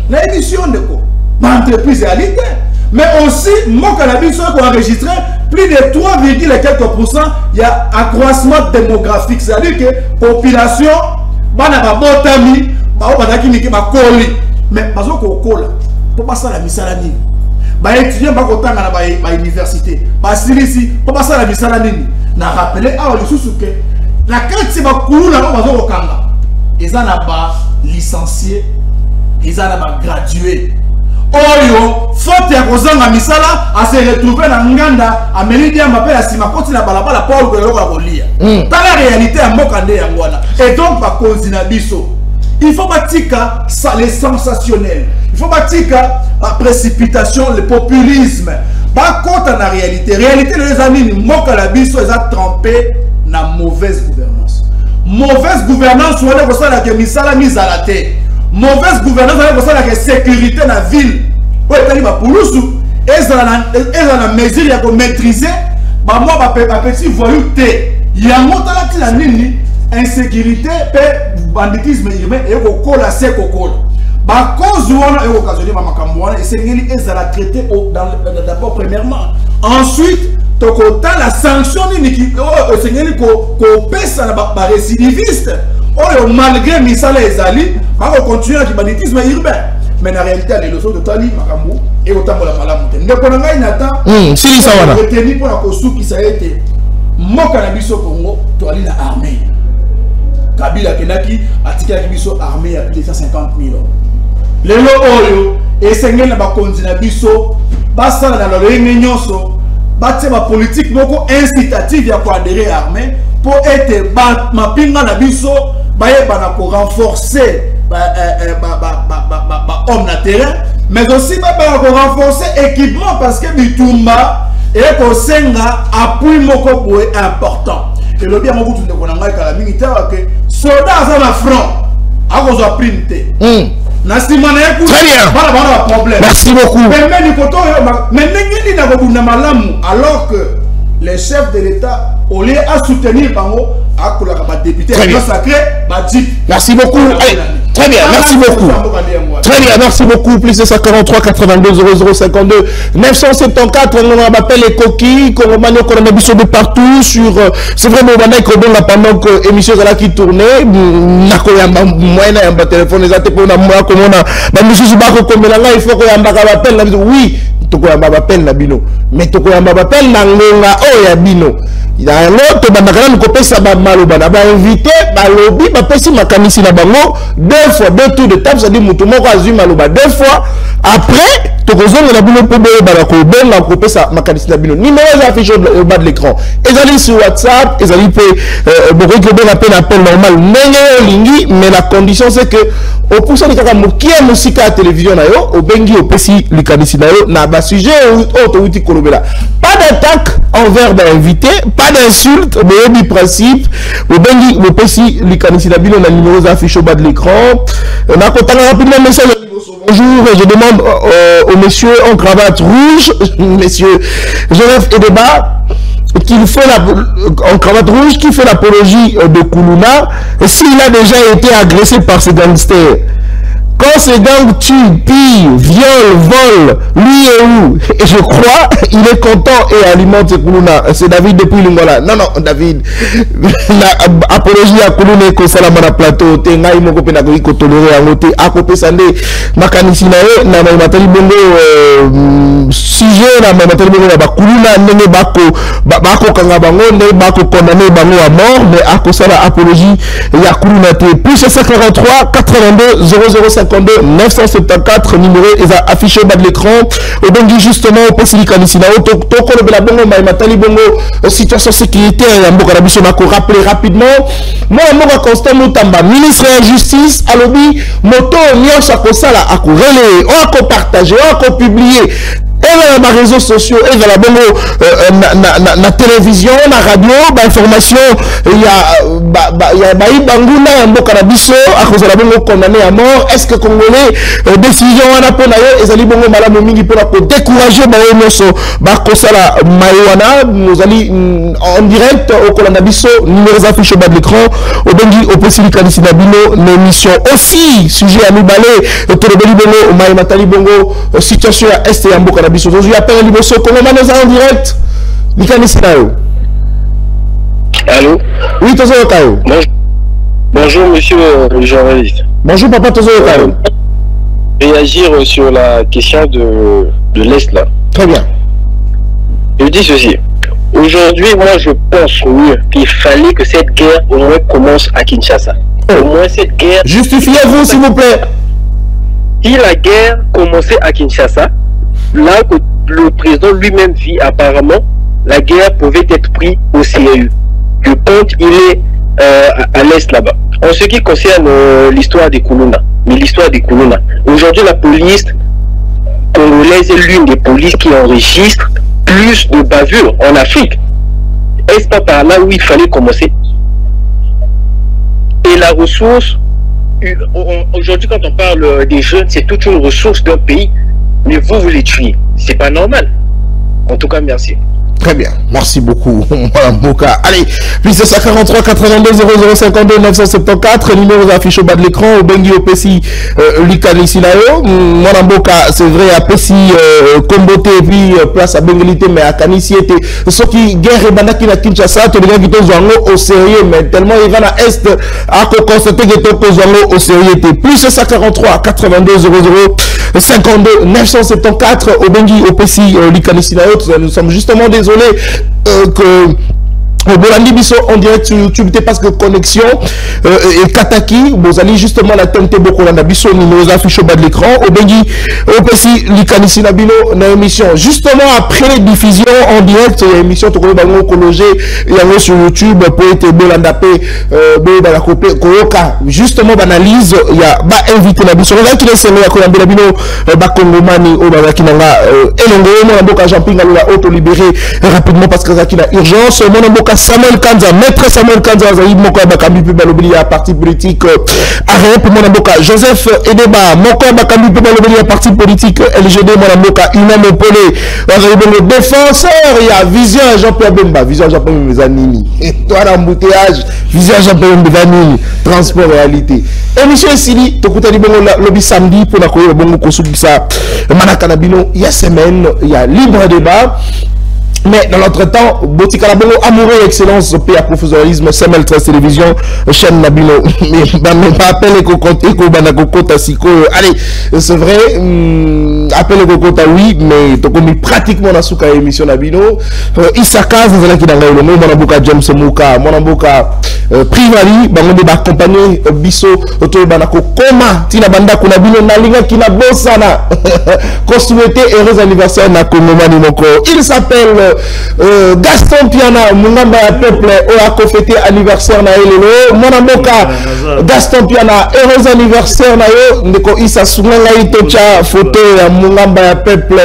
L'édition de quoi? L'entreprise est réalité. Mais aussi, Moka Labiso a enregistré plus de 3, quelques pourcents, il y a accroissement démographique. C'est-à-dire que la population, bana ba botami ba obadaki miki ba koli mais bazo ko kola po basa la misala nini ba étudiant ba kotanga na ba université ba silisi po basa la misala nini na rappeler a lisusu ke na kati ba kuluna ba bazo ko kanga ezana ba licencié ezana ba gradué oyo faute ya kozanga misala a se retrouver na nganda amelidia mapela sima koti na balabala Paul ko yoko kolia ta la réalité ya mboka nde ya ngwana et donc ba konzina biso il faut batika ça les sensationnels il faut batika la précipitation le populisme ba kota na réalité les amis mboka la biso eza trempé na mauvaise gouvernance wala ko sala ke misala mizala te. Mauvaise gouvernance avec ça la sécurité dans la ville. Oui, tali ba pulusu ezala mesure ya ko maîtriser ba moi ba petit voyou té. Yango tala ti la nini insécurité pe banditisme urbain et ko kola se ko kola. Ba cause wana e occasionné ba makambo wana et sengeli ezala traité d'abord premièrement. Ensuite tokota la sanction nini ki sengeli ko pesa na ba récidiviste. Oh, malgré misala ezali, on va continuer avec le banditisme urbain. Mais en réalité, les leçons de Tali, Makambu, et autant pour la malamute. Ne connaissons pas
si ça va.
Retenu pour la Kosu qui ça a été. Mon cannabis au Congo, tu as l'armée. Kabila Kenaki a tiré la biso armée à plus de 150 000 hommes. Les lois, et c'est que la Bakonzinabiso, Bassa dans la réunion, bâtir ma politique beaucoup incitative à adhérer à l'armée pour être ma pinga na biso. Pour renforcer homme na terrain, mais aussi pour renforcer l'équipement parce que Bitumba et Kosenga appui moko important. Et le bien, vous avez militaire que soldats à la front, à cause de printer. Très bien.
Merci beaucoup.
Alors que les chefs de l'État, au lieu à soutenir à député sacré,
merci beaucoup. Allez, très bien, merci beaucoup. Très bien, merci beaucoup. Plus de 143 82 0052 974. On m'appelle les coquilles. On m'a dit de partout sur. C'est vraiment pendant que l'émission qui tournait. Téléphone, il faut que oui. Tokoyamba bapel na bino mais tokoyamba bapel na ngonga o ya bino Il y a un autre, nous kopesa ba maloba na ba invité, ba lobby, ba pesi makamisi na bango, 2 fois, 2 tours de table, ça dit mutu moko azui maloba 2 fois. Après, tokozonga na bino po boye ba ko benga kopesa makamisi na bino. Numéro affiché au bas de l'écran. Ezali sur WhatsApp, ezali pe beaucoup de ben appel normal. Nenge lingi, mais la condition c'est que au poussa de kaka mokia musika à télévision na yo, au bengi au pesi likanisi na yo na ba sujet auto outil kolobela. Pas d'attaque envers l'invité, pas d'insulte, mais du principe, au bengi au pesi likanisi na bino na numéro affiché au bas de l'écran. On a contacté rapidement message. Bonjour, je demande au monsieur en cravate rouge, monsieur Genève et débat, qu'il fait en cravate rouge, qui fait l'apologie de Koulouna, s'il a déjà été agressé par ces gangsters. Quand ces gangs tuent, pillent, violent, volent, lui et où? Et je crois, il est content et alimente Koulouna. C'est David depuis Lingola. Non, non, David. Apologie à Koulouna et Kosalama na plateau. Tengai moko pédagogique ko toléré en côté. À côté sandé, makanisi nae, na matali bongo, sujet, na matali bongo na ba Koulouna, nenge bako kanga bango, ne bako condamné bango à mort, mais à Kosala apologie, ya Koulouna te. Plus 743, 82, 0050. 974 numéro est affiché au bas de l'écran. Au Bengi justement au Pesili Kanisinao Toko le Belabongo Matali Bongo situation sécurité et Mboka Rabiso Mako rappelé rapidement. Moi Mboka Constant Moutamba ministre de la justice à l'obi moto Nyos Akosala Ako relais Ako partagé Ako publié. Et dans les réseaux sociaux, et dans la bonne na télévision, na radio, information, il y a Banguna, Mboka Rabiso, à cause de la bonne condamné à mort. Est-ce que Congolais, décision en appel à eux, et Zali Bongo Malamu Mingi pour décourager Baonoso, Bakosala Maïwana, nous allons en direct au Kolanabiso, numéros affichés au bas de l'écran, au Bengi, au Pesili Kanisinabino, l'émission aussi, sujet à nous balai, au Tolobeli Bongo, au Matali Bongo, situation à Est et à Mboka Rabiso. Aujourd'hui, appelle un Liboso, comment on en direct?
Allô?
Oui, Tozo Okao.
Bonjour, monsieur le journaliste.
Bonjour, papa Tozo Okao.
Réagir sur la question de l'Est, là.
Très bien.
Je dis ceci. Aujourd'hui, moi, je pense mieux qu'il fallait que cette guerre, au moins, commence à Kinshasa. Au moins, cette guerre...
Justifiez-vous, s'il vous plaît.
Si la guerre commençait à Kinshasa, là que le président lui-même vit apparemment, la guerre pouvait être prise au sérieux. Le compte, il est à l'Est là-bas. En ce qui concerne l'histoire des Koulouna, mais l'histoire des Koulouna, aujourd'hui la police congolaise est l'une des polices qui enregistre plus de bavures en Afrique. Est-ce pas par là où il fallait commencer? Et la ressource, aujourd'hui quand on parle des jeunes, c'est toute une ressource d'un pays, mais vous les tuez. C'est pas normal. En tout cas, merci.
Très bien, merci beaucoup. Moka. Allez, plus 43 82 0052 974, numéro affiché au bas de l'écran, au Bengi au Pessi, Likani Silao. Mon Mboka, c'est vrai, à Pessi, Kombote, et puis place à Bengelité, mais à Kanisi était. Ceux qui guerre et Bandaki na Kinshasa, tu les gens qui au sérieux, mais tellement il va à Est, à constater que tu au sérieux. Plus 43 82 0052 974, au Bengi au Pessi, Likani Silao. Nous sommes justement désolés que Bolandi Bisso en direct sur YouTube parce que connexion et Kataki vous allez justement la tente beaucoup la Bisso numéros affichés au bas de l'écran au Bengi au Pessi Likanisi Nabino na émission justement après les diffusions en direct il y a émission to ko bango kologé il y a sur YouTube pour être Bolanda pe dans la copie Koyoka justement d'analyse il y a ba invité la Bisso là qui laisse la ko Nabino ba Kongomani au ba kinanga elongo mo mboka Jean-Pinga la auto libéré rapidement parce que ça qui la urgence mon mboka Samuel Kanza, maître Samuel Kanza, Moko Bakambi Balobili à parti politique Arrêt pour mon avocat Joseph Edeba, Moko Bakambi Balobili à parti politique LGD, mon avocat Inam Opolé, défenseur, il y a Vision Jean-Pierre Bemba, Vision Jean-Pierre Mbezanini, toi l'embouteillage, Vision Jean-Pierre Mbezanini, transport réalité. Et monsieur Sili, Tokutani Bongo lobby samedi pour la Koyo Bongo Kosubisa, Manakanabino, il y a semaine, il y a libre débat. Mais dans l'entretemps, Botika Labongo, amoureux et excellence, paix à professionnalisme, Samuel 13 Télévision, chaîne Nabino, mais pas appel et cocotte, allez, c'est vrai, appel et cocotte, oui, mais tu as pratiquement la souka émission Nabino. Isaka, c'est là qui dans le monde, mon amboka James Mouka, mon amboka Privali, bango de accompagner Bisso, Oto Banako, Koma, Tina Banda, Kunabino, Nalinga, Kina Bossana, qu'on souhaitait heureux anniversaire na Kongomani Moko. Il s'appelle Gaston Piana, Mungamba ya peuple, Oako fêté anniversaire na Elelo, Monamoka, Gaston Piana, heureux anniversaire na yo, Ndeko Issa Sunga Itocha, photo ya Mungamba ya peuple,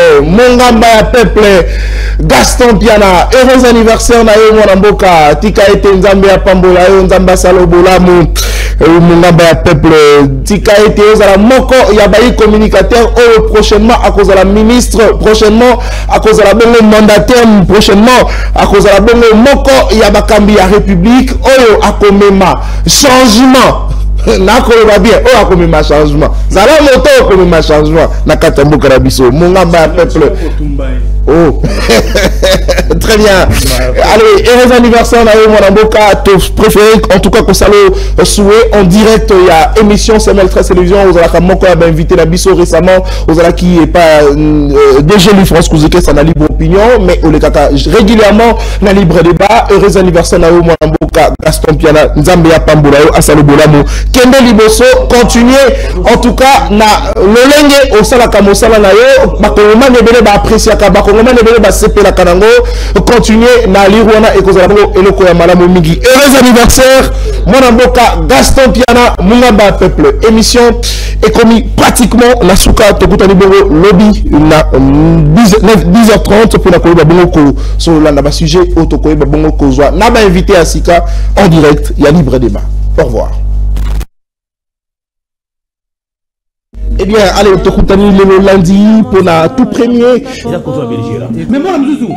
Gaston Piana, heureux anniversaire na yo, Monamoka, Tika ete Nzambe ya Pambola yo, Nzamba Salo Bolamu, Mungamba ya peuple, Tika ete Ozala Moko, Yabayi communicateur, prochainement à cause de la ministre, prochainement à cause de la bonne mandataire, prochainement à cause de la bonne Moko Yabakambi à République, Oyo Akomema, changement. Nakoloba bien, oh akomema changement. Zala moto akomema changement. Nakatambo Karabiso, Mungamba peuple. Oh, très bien. Allez, heureux anniversaire à mon amboka, préféré, en tout cas, que ça le souhait en direct. Il y a émission Samuel 13 Télévision. Vous avez Moko a invité la Bisso récemment. Vous avez qui est pas déjà lu France Kouzeke, ça n'a libre opinion, mais au kaka régulièrement na libre débat. Heureux anniversaire à mon amboka, Gaston Piana, Nzambia Pambolayo, Asalo Bolamo, Kende Liboso, continuez. En tout cas, na Lolenge, au Salaka Mosala Nayo, Bakoma Nebele ba apprécier Kabako. Continuez na Lirouana et Kozalabo et le Koyamalamu Migi. Heureux anniversaire, mon amboka Gaston Piana, Mungamba peuple. Émission est commis pratiquement la souka Tokutani Bongo lobby na 10h30 pour la Koyaba Bongo sur la sujet Otokoyaba Bongo Kozwa. Naba invité à Sika en direct, il y a libre débat. Au revoir. Eh bien, allez, Tokutani le lundi pour la tout premier.
Mais moi, je suis